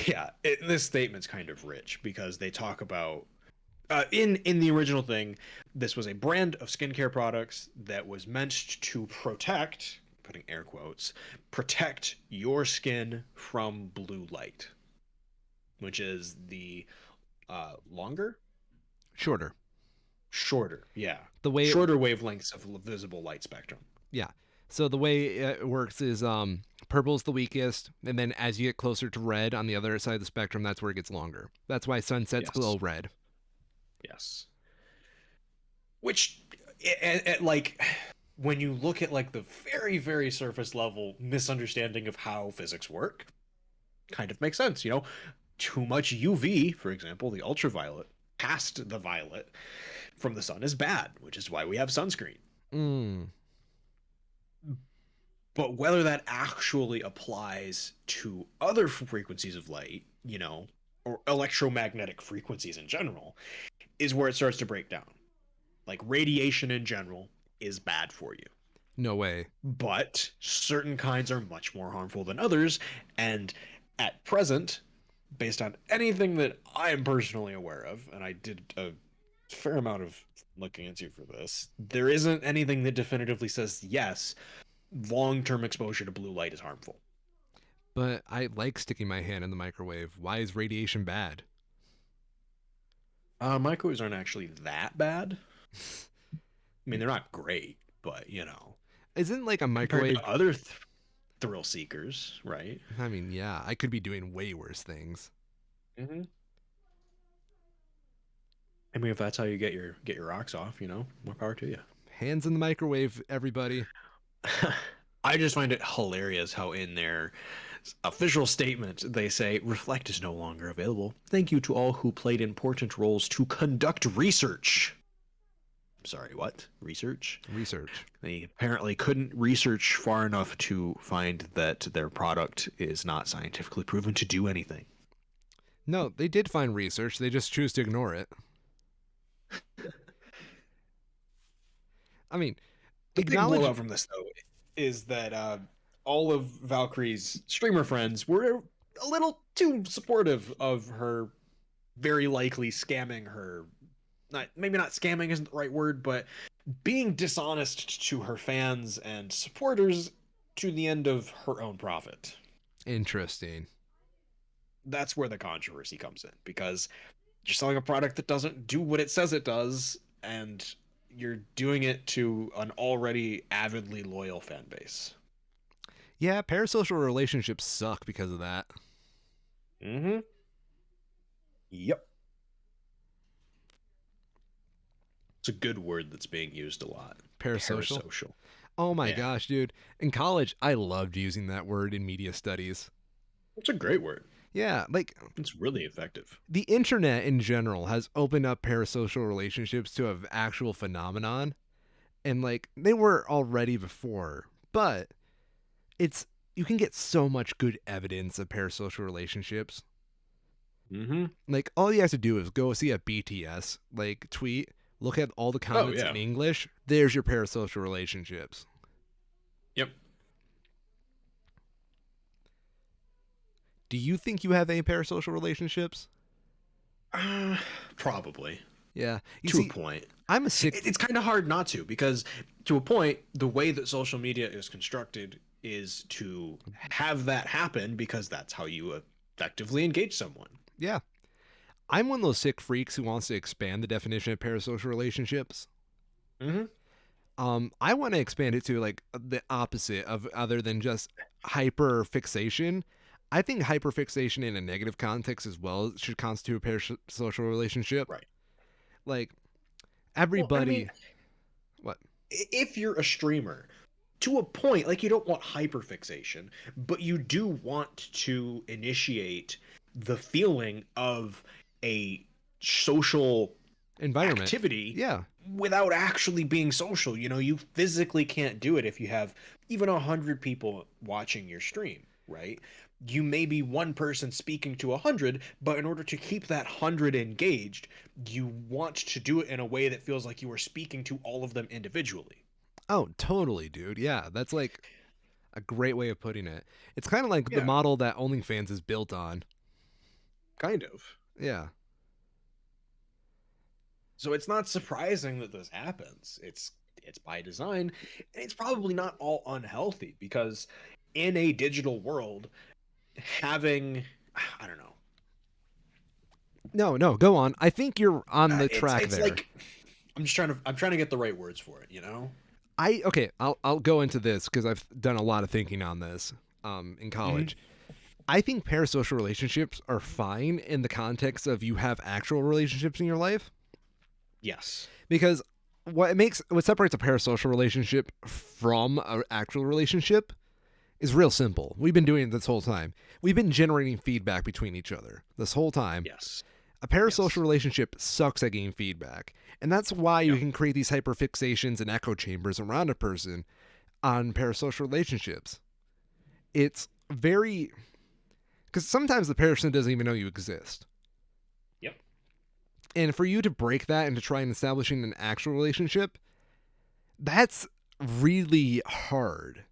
B: yeah, this statement's kind of rich because they talk about in the original thing, this was a brand of skincare products that was meant to protect, putting air quotes, protect your skin from blue light, which is the longer,
A: Shorter.
B: shorter, yeah,
A: The way it,
B: shorter wavelengths of visible light spectrum.
A: yeah. So the way it works is purple's the weakest, and then as you get closer to red on the other side of the spectrum, that's where it gets longer. That's why sunsets glow
B: Yes,
A: red.
B: yes. Which, like, when you look at like the very, very surface level misunderstanding of how physics work, kind of makes sense. Too much UV, for example, the ultraviolet, past the violet from the sun is bad, which is why we have sunscreen.
A: Mm.
B: But whether that actually applies to other frequencies of light, or electromagnetic frequencies in general, is where it starts to break down. Like radiation in general is bad for you.
A: No way.
B: But certain kinds are much more harmful than others. And at present, based on anything that I am personally aware of, and I did a fair amount of looking into for this, there isn't anything that definitively says yes, long-term exposure to blue light is harmful.
A: But I like sticking my hand in the microwave. Why is radiation bad?
B: Microwaves aren't actually that bad. I mean, they're not great, but
A: Isn't like a
B: compared
A: microwave?
B: to other thrill seekers, right?
A: I mean, yeah, I could be doing way worse things.
B: Mm-hmm. I mean, if that's how you get your rocks off, more power to you.
A: Hands in the microwave, everybody.
B: I just find it hilarious how in their official statement they say Reflect is no longer available. Thank you to all who played important roles to conduct research. Sorry, what? Research?
A: Research.
B: They apparently couldn't research far enough to find that their product is not scientifically proven to do anything.
A: No, they did find research. They just choose to ignore it. I mean,
B: The big
A: acknowledge.
B: blowout from this, though, is that all of Valkyrie's streamer friends were a little too supportive of her very likely scamming her. Not maybe not scamming isn't the right word, but being dishonest to her fans and supporters to the end of her own profit.
A: Interesting.
B: That's where the controversy comes in because you're selling a product that doesn't do what it says it does, and you're doing it to an already avidly loyal fan base.
A: Yeah, parasocial relationships suck because of that.
B: Mm-hmm. Yep. It's a good word that's being used a lot.
A: Parasocial.
B: Parasocial.
A: Oh my
B: Yeah.
A: gosh, dude. In college, I loved using that word in media studies.
B: It's a great word.
A: Yeah, like
B: It's really effective.
A: the internet in general has opened up parasocial relationships to an actual phenomenon. And like they were already before, but it's you can get so much good evidence of parasocial relationships.
B: Mm-hmm.
A: Like all you have to do is go see a BTS like tweet, look at all the
B: Oh
A: comments
B: yeah.
A: in English. There's your parasocial relationships.
B: Yep.
A: Do you think you have any parasocial relationships?
B: Uh, Probably
A: Yeah. You
B: to a
A: see,
B: point.
A: I'm a sick.
B: It's kind of hard not to, because to a point, the way that social media is constructed is to have that happen, because that's how you effectively engage someone.
A: Yeah. I'm one of those sick freaks who wants to expand the definition of parasocial relationships.
B: Mm-hmm.
A: I want to expand it to like the opposite of other than just hyper fixation. I think hyperfixation in a negative context as well should constitute a parasocial relationship.
B: Right.
A: Like
B: Well, I mean,
A: everybody, what?
B: if you're a streamer, to a point, like, you don't want hyperfixation, but you do want to initiate the feeling of a social
A: Environment.
B: activity
A: Yeah.
B: without actually being social. You physically can't do it if you have even 100 people watching your stream, right? You may be one person speaking to 100, but in order to keep that 100 engaged, you want to do it in a way that feels like you are speaking to all of them individually.
A: Oh, totally, dude. Yeah, that's like a great way of putting it. It's kind of like the
B: Yeah,
A: model that OnlyFans is built on.
B: kind of.
A: Yeah.
B: So it's not surprising that this happens. It's by design, and it's probably not all unhealthy, because in a digital world, having, I don't know.
A: No, no, go on. I think you're on the
B: It's
A: track
B: it's
A: there.
B: like, I'm trying to get the right words for it.
A: I'll go into this because I've done a lot of thinking on this in
B: Hmm.
A: college. I think parasocial relationships are fine in the context of you have actual relationships in your life
B: Yes.
A: because what separates a parasocial relationship from an actual relationship is real simple. We've been doing it this whole time. We've been generating feedback between each other this whole time.
B: Yes.
A: A parasocial
B: Yes.
A: relationship sucks at getting feedback. And that's why you
B: Yep.
A: can create these hyperfixations and echo chambers around a person on parasocial relationships. It's very because sometimes the person doesn't even know you exist.
B: Yep.
A: And for you to break that and to try and establishing an actual relationship, that's really hard.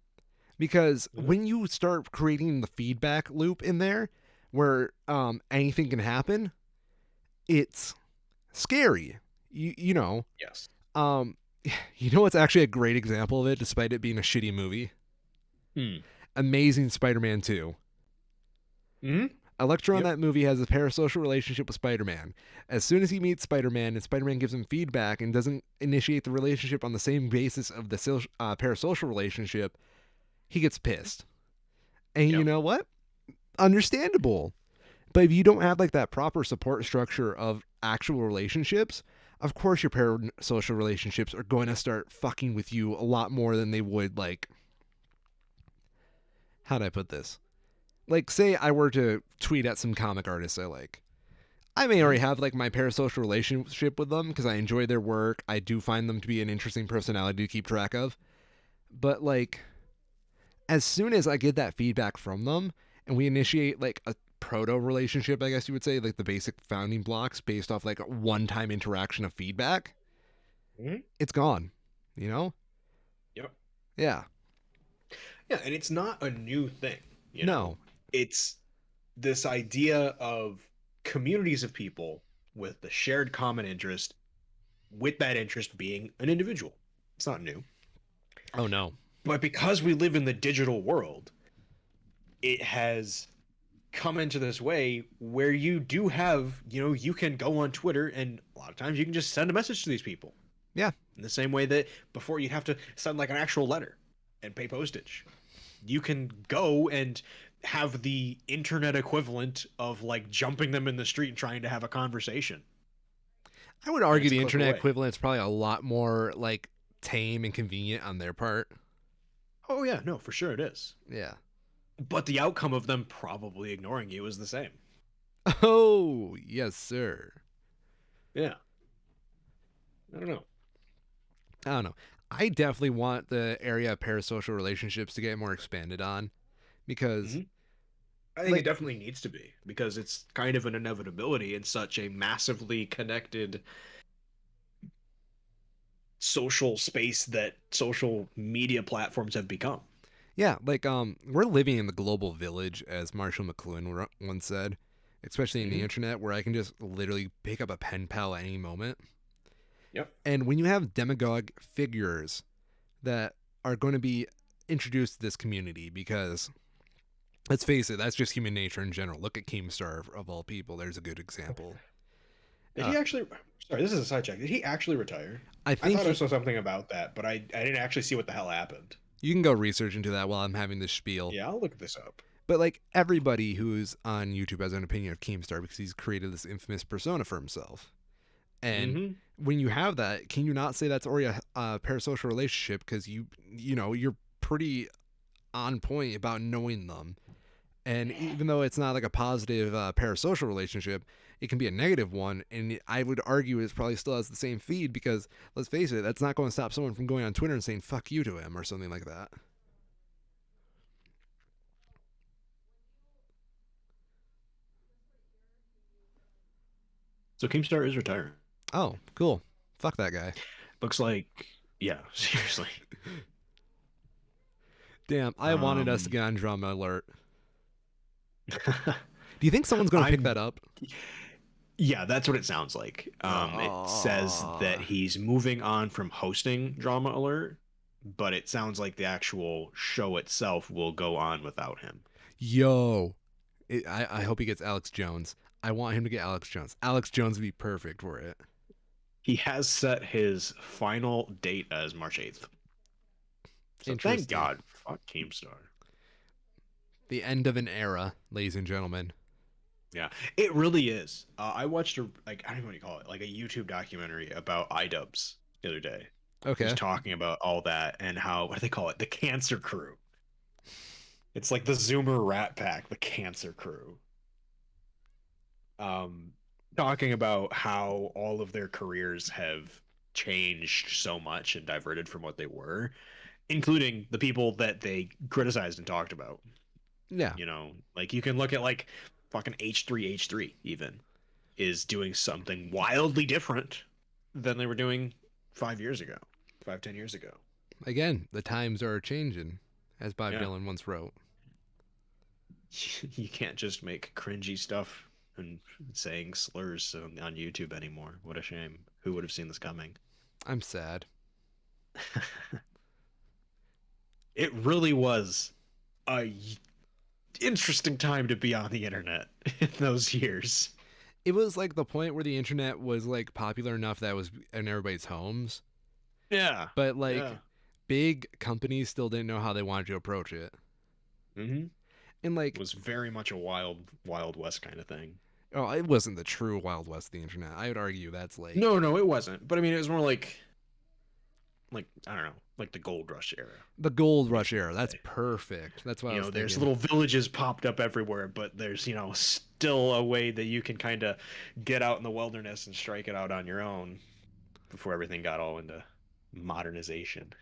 A: Because
B: Hmm.
A: when you start creating the feedback loop in there where anything can happen, it's scary. You know,
B: Yes.
A: um, you know what's actually a great example of it, despite it being a shitty movie?
B: Hmm.
A: Amazing Spider-Man 2.
B: Hmm.
A: Electro in
B: Yep.
A: that movie has a parasocial relationship with Spider-Man. As soon as he meets Spider-Man and Spider-Man gives him feedback and doesn't initiate the relationship on the same basis of the parasocial relationship, he gets pissed. And you
B: Yep.
A: know what? Understandable. But if you don't have like that proper support structure of actual relationships, of course your parasocial relationships are going to start fucking with you a lot more than they would like how do I put this? Like say I were to tweet at some comic artists I like. I may
B: Hmm.
A: already have like my parasocial relationship with them because I enjoy their work. I do find them to be an interesting personality to keep track of. But like as soon as I get that feedback from them and we initiate like a proto relationship, I guess you would say, like the basic founding blocks based off like a one time interaction of feedback,
B: Hmm.
A: it's gone. You know?
B: Yep.
A: Yeah.
B: Yeah, and it's not a new thing. You know,
A: No.
B: it's this idea of communities of people with the shared common interest, with that interest being an individual. It's not new.
A: Oh no.
B: But because we live in the digital world, it has come into this way where you do have, you can go on Twitter, and a lot of times you can just send a message to these people
A: Yeah.
B: in the same way that before you'd have to send like an actual letter and pay postage. You can go and have the internet equivalent of like jumping them in the street and trying to have a conversation.
A: I would
B: and
A: argue
B: it's a
A: the
B: click
A: internet
B: away.
A: equivalent's probably a lot more like tame and convenient on their part.
B: Oh yeah, no, for sure it is.
A: Yeah.
B: But the outcome of them probably ignoring you is the same.
A: Oh, yes, sir.
B: Yeah, I don't know.
A: I don't know. I definitely want the area of parasocial relationships to get more expanded on because,
B: Hmm. I think it
A: like,
B: definitely needs to be because it's kind of an inevitability in such a massively connected social space that social media platforms have become.
A: yeah, like, we're living in the global village, as Marshall McLuhan once said, especially in the
B: Hmm.
A: internet, where I can just literally pick up a pen pal at any moment.
B: Yep.
A: And when you have demagogue figures that are going to be introduced to this community, because let's face it, that's just human nature in general. Look at Keemstar of all people. There's a good example.
B: Did
A: Uh,
B: he actually? Sorry, this is a side check. Did he actually retire?
A: I
B: I
A: think
B: thought I
A: he,
B: saw something about that, but I didn't actually see what the hell happened.
A: you can go research into that while I'm having this spiel.
B: Yeah, I'll look this up.
A: But like everybody who's on YouTube has an opinion of Keemstar because he's created this infamous persona for himself. And
B: Hmm.
A: when you have that, can you not say that's already a parasocial relationship because you're pretty on point about knowing them. And even though it's not like a positive parasocial relationship, it can be a negative one. And I would argue it probably still has the same feed because let's face it, that's not going to stop someone from going on Twitter and saying "fuck you" to him or something like that.
B: So Keemstar is retiring.
A: Oh, cool. Fuck that guy.
B: Looks like, yeah, seriously.
A: Damn, I wanted us to
B: Um,
A: get on Drama Alert. Do you think someone's going to pick
B: I'm
A: that up?
B: yeah, that's what it sounds like. It says that
A: Oh,
B: he's moving on from hosting Drama Alert, but it sounds like the actual show itself will go on without him.
A: yo. I hope he gets Alex Jones. I want him to get Alex Jones. Alex Jones would be perfect for it.
B: He has set his final date as March 8th. So thank
A: Interesting.
B: God. Fuck Keemstar.
A: The end of an era, ladies and gentlemen.
B: Yeah, it really is. I watched a like I don't know what you call it, like a YouTube documentary about iDubbbz the other day. Just
A: Okay.
B: talking about all that and how what do they call it? The Cancer Crew. It's like the Zoomer Rat Pack, the Cancer Crew. Um, Talking about how all of their careers have changed so much and diverted from what they were, including the people that they criticized and talked about.
A: Yeah.
B: You know, like you can look at like fucking H3H3 even is doing something wildly different than they were doing 5 years ago, 5, 10 years ago.
A: Again, the times are changing, as Bob
B: Yeah.
A: Dylan once wrote.
B: You can't just make cringy stuff and saying slurs on YouTube anymore. What a shame. Who would have seen this coming?
A: I'm sad.
B: It really was a interesting time to be on the internet in those years.
A: It was like the point where the internet was like popular enough that it was in everybody's homes,
B: Yeah.
A: but
B: Yeah.
A: like big companies still didn't know how they wanted to approach it.
B: Mm-hmm.
A: And like,
B: Was very much a wild west kind of thing.
A: oh, it wasn't the true Wild West of the internet. I would argue that's like
B: No, no, it wasn't. But I mean, it was more like I don't know, like the gold rush era,
A: the gold
B: I guess
A: rush
B: you
A: era.
B: could
A: That's
B: say.
A: perfect. That's what I
B: You
A: was
B: know, there's
A: thinking.
B: little villages popped up everywhere, but there's, still a way that you can kind of get out in the wilderness and strike it out on your own before everything got all into modernization.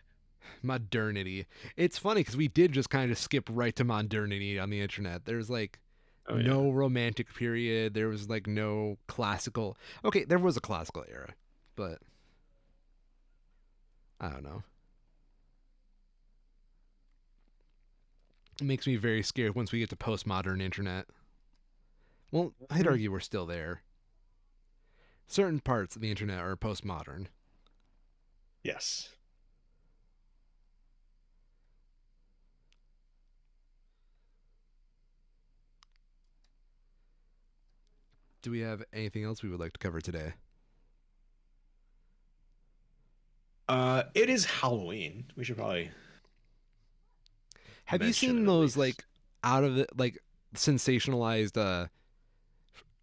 A: Modernity. It's funny because we did just kind of skip right to modernity on the internet. There's like
B: Oh yeah.
A: no romantic period. There was like no classical. Okay, there was a classical era, but I don't know. It makes me very scared once we get to postmodern internet. Well, I'd
B: Mhm.
A: argue we're still there. Certain parts of the internet are postmodern.
B: Yes.
A: Do we have anything else we would like to cover today?
B: It is Halloween. We should probably
A: Have you
B: mention it
A: seen
B: at
A: those
B: least.
A: like out of it like sensationalized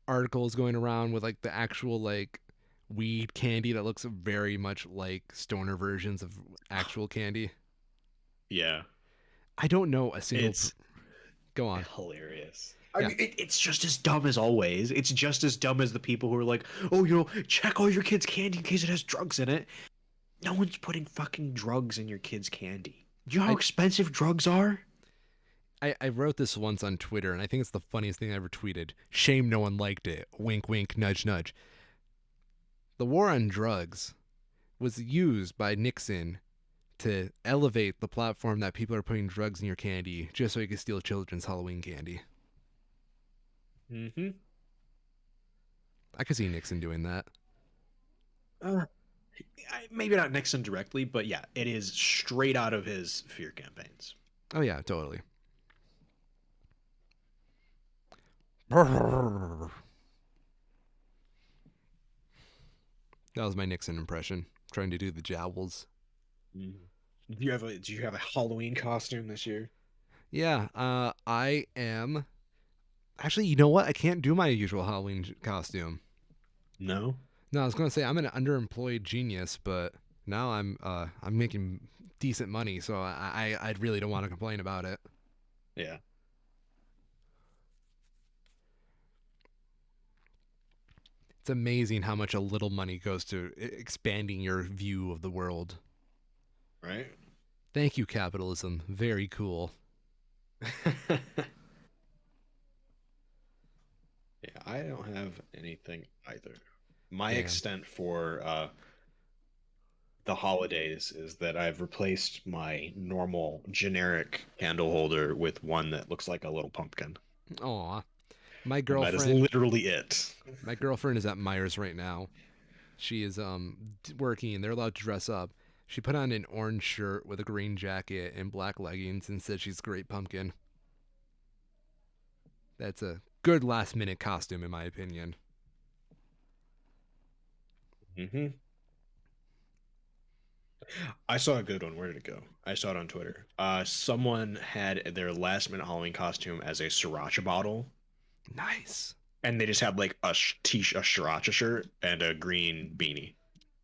A: articles going around with like the actual like weed candy that looks very much like stoner versions of actual candy.
B: Yeah,
A: I don't know a single.
B: it's
A: Go on.
B: hilarious. I
A: Yeah,
B: mean, it's just as dumb as always. It's just as dumb as the people who are like, "Oh, check all your kids' candy in case it has drugs in it." No one's putting fucking drugs in your kids' candy. Do you know how
A: I,
B: expensive drugs are?
A: I wrote this once on Twitter, and I think it's the funniest thing I ever tweeted. Shame no one liked it. Wink, wink, nudge, nudge. The war on drugs was used by Nixon to elevate the platform that people are putting drugs in your candy just so he could steal children's Halloween candy.
B: Mm-hmm.
A: I could see Nixon doing that.
B: Uh, maybe not Nixon directly, but yeah, it is straight out of his fear campaigns.
A: Oh yeah, totally. That was my Nixon impression, trying to do the jowls.
B: Mm. Do you have a Halloween costume this year?
A: Yeah, I am. Actually, you know what? I can't do my usual Halloween costume.
B: No.
A: No, I was gonna say I'm an underemployed genius, but now I'm making decent money, so I really don't want to complain about it.
B: Yeah.
A: It's amazing how much a little money goes to expanding your view of the world.
B: Right.
A: Thank you, capitalism. Very cool.
B: Yeah, I don't have anything either. My
A: Damn.
B: extent for the holidays is that I've replaced my normal generic candle holder with one that looks like a little pumpkin.
A: Aw. My
B: And that is
A: girlfriend
B: literally it.
A: my girlfriend is at Myers right now. She is working and they're allowed to dress up. She put on an orange shirt with a green jacket and black leggings and said she's Great Pumpkin. That's a good last minute costume in my opinion.
B: Hmm. I saw a good one. Where did it go? I saw it on Twitter. Someone had their last minute Halloween costume as a sriracha bottle,
A: Nice.
B: and they just had like a sriracha shirt and a green beanie.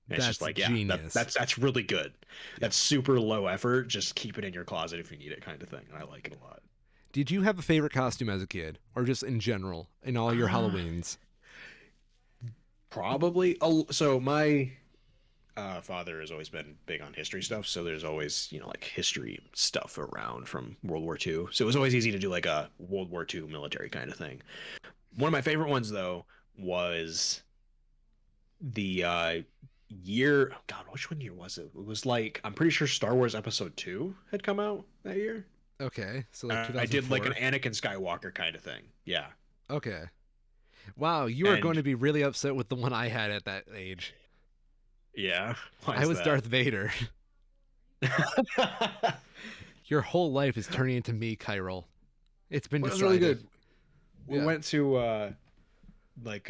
B: And it's just
A: That's
B: like, yeah,
A: genius.
B: that's really good.
A: Yeah.
B: That's super low effort. Just keep it in your closet if you need it, kind of thing. And I like it a lot.
A: Did you have a favorite costume as a kid or just in general in all your
B: Uh,
A: Halloweens?
B: Probably. So my father has always been big on history stuff. So there's always, like history stuff around from World War II. So it was always easy to do like a World War II military kind of thing. One of my favorite ones though was the year. God, which one year was it? It was like I'm pretty sure Star Wars Episode 2 had come out that year.
A: Okay, so like
B: I did like an
A: 2004.
B: Anakin Skywalker kind of thing. Yeah.
A: Okay. Wow, you are going
B: And
A: to be really upset with the one I had at that age.
B: yeah, why
A: I
B: is
A: was
B: that?
A: Darth Vader. Your whole life is turning into me, Kyril. It's been
B: Well, it was really
A: decided.
B: good. We
A: Yeah.
B: went to like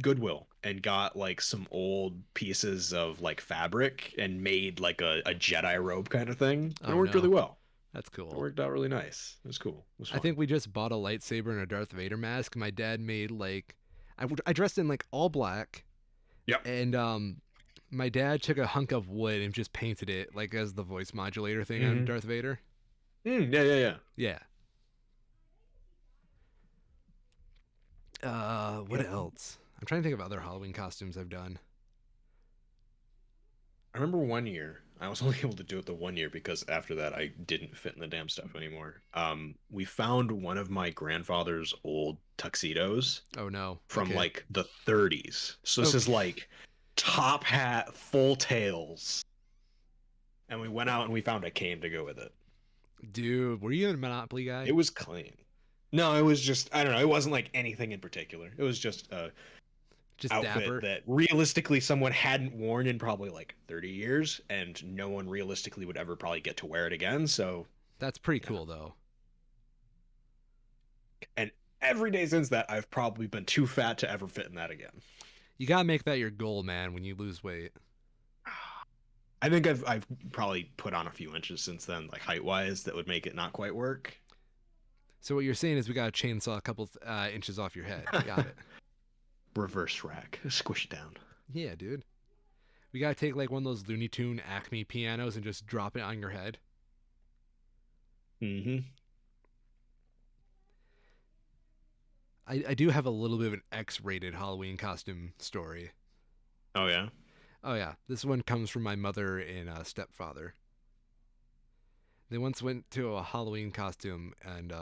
B: Goodwill and got like some old pieces of like fabric and made like a Jedi robe kind of thing. And it
A: Oh
B: worked really
A: no.
B: well.
A: That's
B: It
A: cool.
B: worked out really nice. It was cool. It was
A: I
B: fun.
A: think we just bought a lightsaber and a Darth Vader mask. My dad made like I dressed in like all black
B: Yep.
A: and my dad took a hunk of wood and just painted it like as the voice modulator thing on
B: Mm-hmm.
A: Darth Vader.
B: Yeah, yeah, yeah.
A: Yeah. What
B: Yep.
A: else? I'm trying to think of other Halloween costumes I've done.
B: I remember one year. I was only able to do it the one year because after that I didn't fit in the damn stuff anymore. We found one of my grandfather's old tuxedos
A: Oh no.
B: from
A: Okay.
B: like the 30s. So this is
A: Okay.
B: like top hat, full tails. And we went out and we found a cane to go with it.
A: Dude, were you a Monopoly
B: It
A: guy?
B: was clean. No, it was just I don't know. It wasn't like anything in particular. It was just a
A: Just
B: outfit
A: dapper?
B: that realistically someone hadn't worn in probably like 30 years, and no one realistically would ever probably get to wear it again. So
A: That's pretty
B: yeah.
A: cool though.
B: And every day since that, I've probably been too fat to ever fit in that again.
A: You gotta make that your goal, man, when you lose weight.
B: I think I've probably put on a few inches since then, like height wise, that would make it not quite work.
A: So what you're saying is we gotta chainsaw a couple inches off your head. Got it.
B: Reverse rack, squish it down.
A: Yeah, dude. We gotta take like one of those Looney Tune Acme pianos and just drop it on your head.
B: Mm-hmm.
A: I do have a little bit of an X-rated Halloween costume story.
B: Oh yeah.
A: Oh yeah, this one comes from my mother and stepfather. They once went to a Halloween costume, and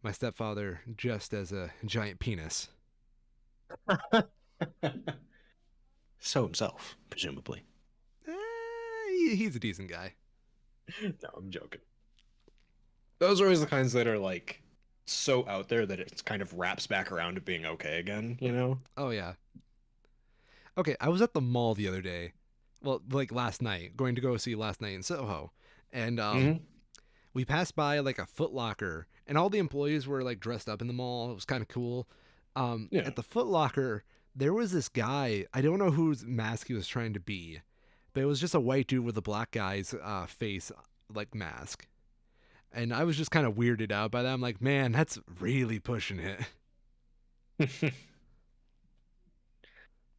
A: my stepfather dressed as a giant penis.
B: So himself, presumably.
A: He's a decent guy.
B: No, I'm joking. Those are always the kinds that are like so out there that it kind of wraps back around to being okay again, you know?
A: Oh yeah. Okay, I was at the mall the other day. Well, like last night, going to go see Last Night in Soho, and
B: Mm-hmm.
A: we passed by like a Foot Locker, and all the employees were like dressed up in the mall. It was kind of cool.
B: Yeah.
A: At the Foot Locker, there was this guy. I don't know whose mask he was trying to be, but it was just a white dude with a black guy's face like mask. And I was just kind of weirded out by that. I'm like, man, that's really pushing it.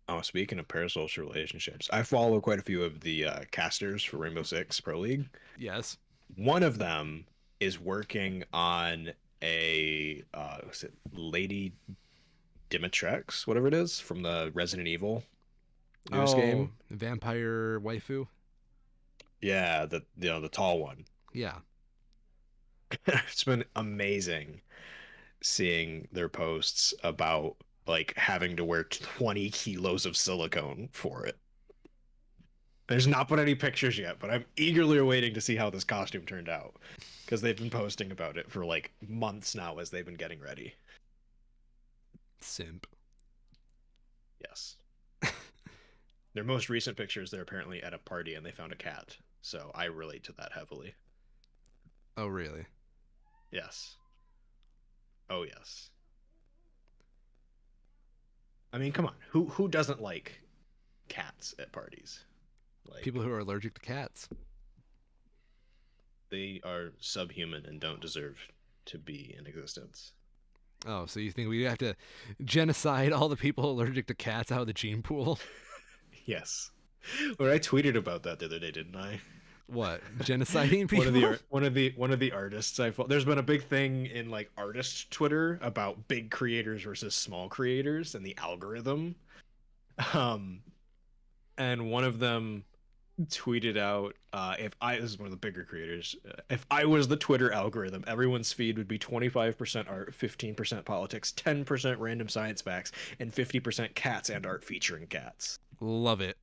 B: Oh, speaking of parasocial relationships, I follow quite a few of the casters for Rainbow Six Pro League.
A: Yes.
B: One of them is working on a was it Lady Dimitrex, whatever it is, from the Resident Evil newest
A: Oh,
B: game.
A: vampire waifu.
B: Yeah, the tall one.
A: Yeah.
B: It's been amazing seeing their posts about like having to wear 20 kilos of silicone for it. There's not been any pictures yet, but I'm eagerly awaiting to see how this costume turned out because they've been posting about it for like months now as they've been getting ready.
A: Simp.
B: Yes. Their most recent pictures, they're apparently at a party and they found a cat. So I relate to that heavily.
A: Oh, really?
B: Yes. Oh yes. I mean, come on. Who doesn't like cats at parties?
A: People
B: Like
A: who are allergic to cats.
B: they are subhuman and don't deserve to be in existence.
A: Oh, so you think we have to genocide all the people allergic to cats out of the gene pool?
B: Yes. Or I tweeted about that the other day, didn't I?
A: What? Genociding
B: one of
A: people?
B: the one of the artists there's been a big thing in like artist Twitter about big creators versus small creators and the algorithm. Um and one of them tweeted out if I this is one of the bigger creators, if I was the Twitter algorithm, everyone's feed would be 25% art, 15% politics, 10% random science facts, and 50% cats and art featuring cats.
A: Love it.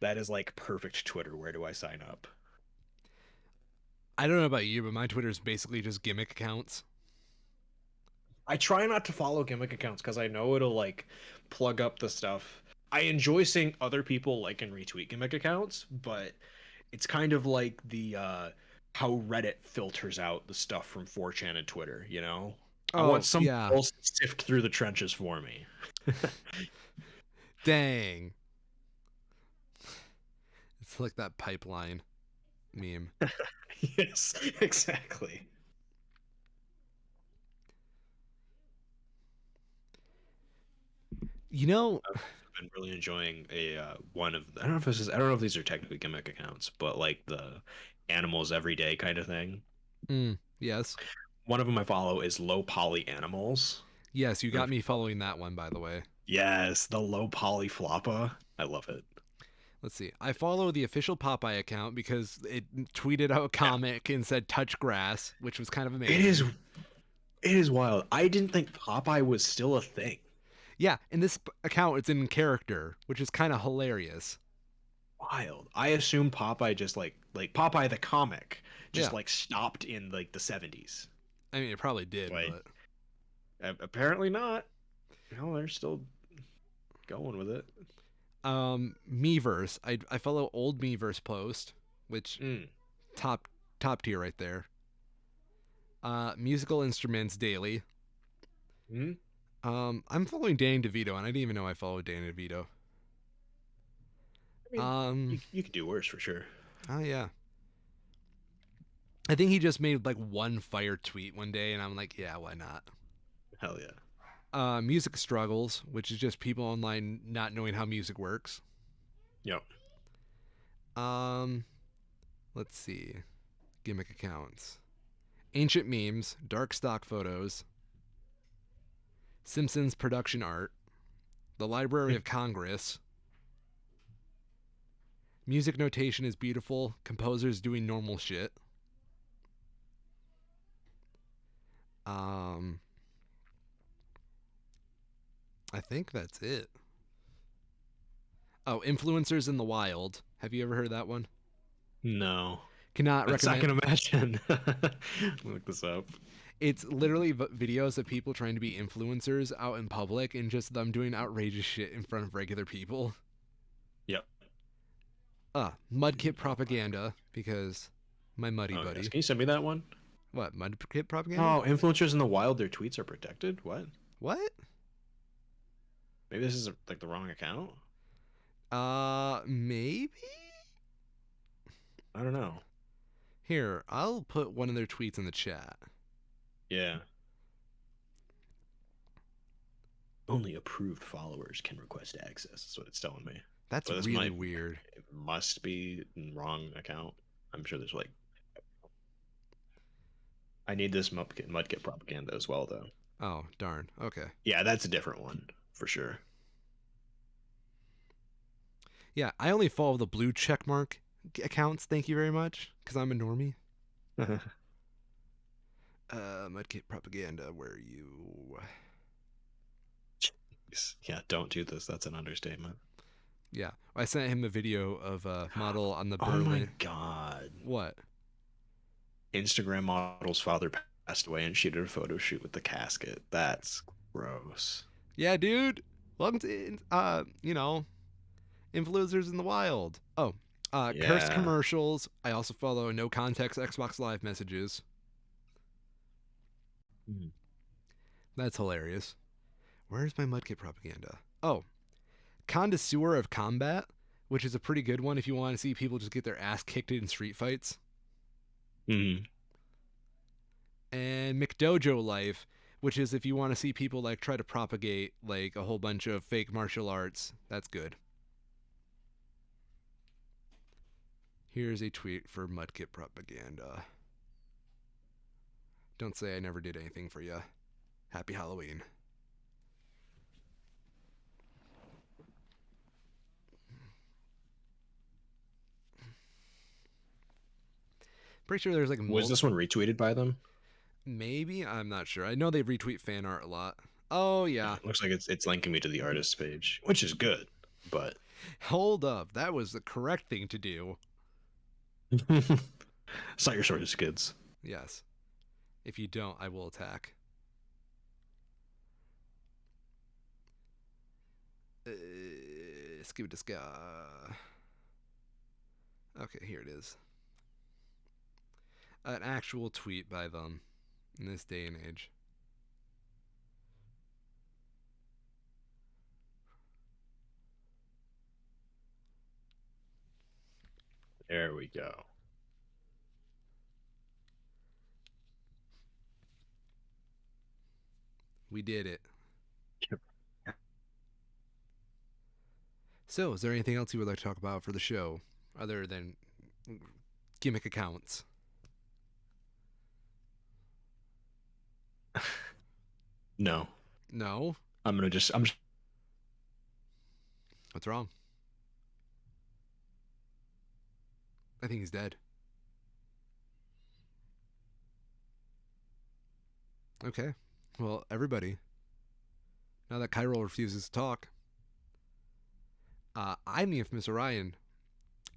B: That is like perfect Twitter. Where do I sign up?
A: I don't know about you, but my Twitter is basically just gimmick accounts.
B: I try not to follow gimmick accounts because I know it'll like plug up the stuff. I enjoy seeing other people like and retweet gimmick accounts, but it's kind of like the how Reddit filters out the stuff from 4chan and Twitter, you know? I want
A: Oh,
B: someone
A: yeah.
B: else to sift through the trenches for me.
A: Dang. It's like that pipeline meme.
B: Yes, exactly.
A: You know,
B: I've been really enjoying a one of I don't know if this is I don't know if these are technically gimmick accounts, but like the animals everyday kind of thing.
A: yes.
B: One of them I follow is low poly animals.
A: Yes, you
B: I don't know
A: got
B: if
A: me following that one, by the way.
B: Yes, the low poly floppa. I love it.
A: Let's see. I follow the official Popeye account because it tweeted out a
B: Yeah.
A: comic and said touch grass, which was kind of
B: It is
A: amazing.
B: it is wild. I didn't think Popeye was still a thing.
A: Yeah, in this account, it's in character, which is kind of hilarious.
B: Wild. I assumed Popeye just like Popeye the comic just
A: Yeah,
B: like stopped in like the 70s.
A: I mean, it probably did,
B: But
A: but
B: apparently not. No, they're still going with it.
A: Meverse. I follow old Meverse post, which
B: Mm.
A: top top tier right there. Musical instruments daily.
B: Hmm.
A: I'm following Danny DeVito, and I didn't even know I followed Danny DeVito.
B: I mean,
A: Um,
B: you could do worse for sure.
A: oh yeah, I think he just made like one fire tweet one day, and I'm like, yeah, why not?
B: Hell yeah.
A: Music struggles, which is just people online not knowing how music works.
B: Yep.
A: Um, let's see. Gimmick accounts. Ancient memes, dark stock photos, Simpsons production art, the Library of Congress. Music notation is beautiful, composers doing normal shit. Um, I think that's it. Oh, influencers in the wild. Have you ever heard that one?
B: No.
A: Cannot
B: That's I
A: recommend.
B: can imagine. Look this up.
A: It's literally videos of people trying to be influencers out in public and just them doing outrageous shit in front of regular people.
B: Yep.
A: Mudkip propaganda because my muddy
B: Oh yes.
A: buddy.
B: Can you send me that one?
A: What, Mudkip propaganda?
B: Oh, influencers in the wild, their tweets are protected? What?
A: What?
B: Maybe this is like the wrong account?
A: Maybe?
B: I don't know.
A: Here, I'll put one of their tweets in the chat.
B: Yeah. Only approved followers can request access. That's what it's telling me.
A: That's
B: But
A: really weird.
B: It must be wrong account. I'm sure there's like. I need this Mudkip propaganda as well, though.
A: Oh, darn. Okay.
B: Yeah, that's a different one for sure.
A: Yeah, I only follow the blue checkmark accounts, thank you very much, because I'm a normie. Mudkip propaganda, where are you?
B: Yeah, don't do this. That's an understatement.
A: Yeah, I sent him a video of a model on the
B: Oh
A: Berlin.
B: my god.
A: What?
B: Instagram model's father passed away and she did a photo shoot with the casket. That's gross.
A: Yeah, dude. Welcome to, influencers in the wild. Oh, cursed
B: Yeah.
A: commercials. I also follow no context Xbox Live messages.
B: Mhm.
A: That's hilarious. Where's my Mudkip propaganda? Oh, Connoisseur of Combat, which is a pretty good one if you want to see people just get their ass kicked in street fights.
B: Mhm.
A: And McDojo Life, which is if you want to see people like try to propagate like a whole bunch of fake martial arts. That's good. Here's a tweet for Mudkip propaganda. Don't say I never did anything for you. Happy Halloween. Pretty sure there's like
B: Was this one retweeted by them?
A: maybe, I'm not sure. I know they retweet fan art a lot. Oh yeah.
B: It looks like it's linking me to the artist page, which is good, but
A: Hold up. That was the correct thing to do.
B: cite your sources, kids.
A: Yes. If you don't, I will attack. Skip this guy. Okay, here it is. An actual tweet by them in this day and age.
B: There we go.
A: We did it. So, is there anything else you would like to talk about for the show other than gimmick accounts?
B: No.
A: No?
B: I'm just
A: What's wrong? I think he's dead. Okay. Well, everybody, now that Kyrol refuses to talk, I'm the infamous Orion,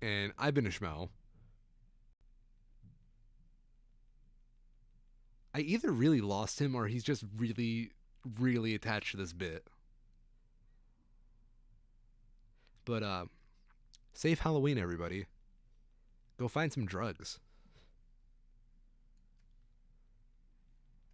A: and I've been a Schmo. I either really lost him or he's just really, really attached to this bit. But safe Halloween, everybody. Go find some drugs.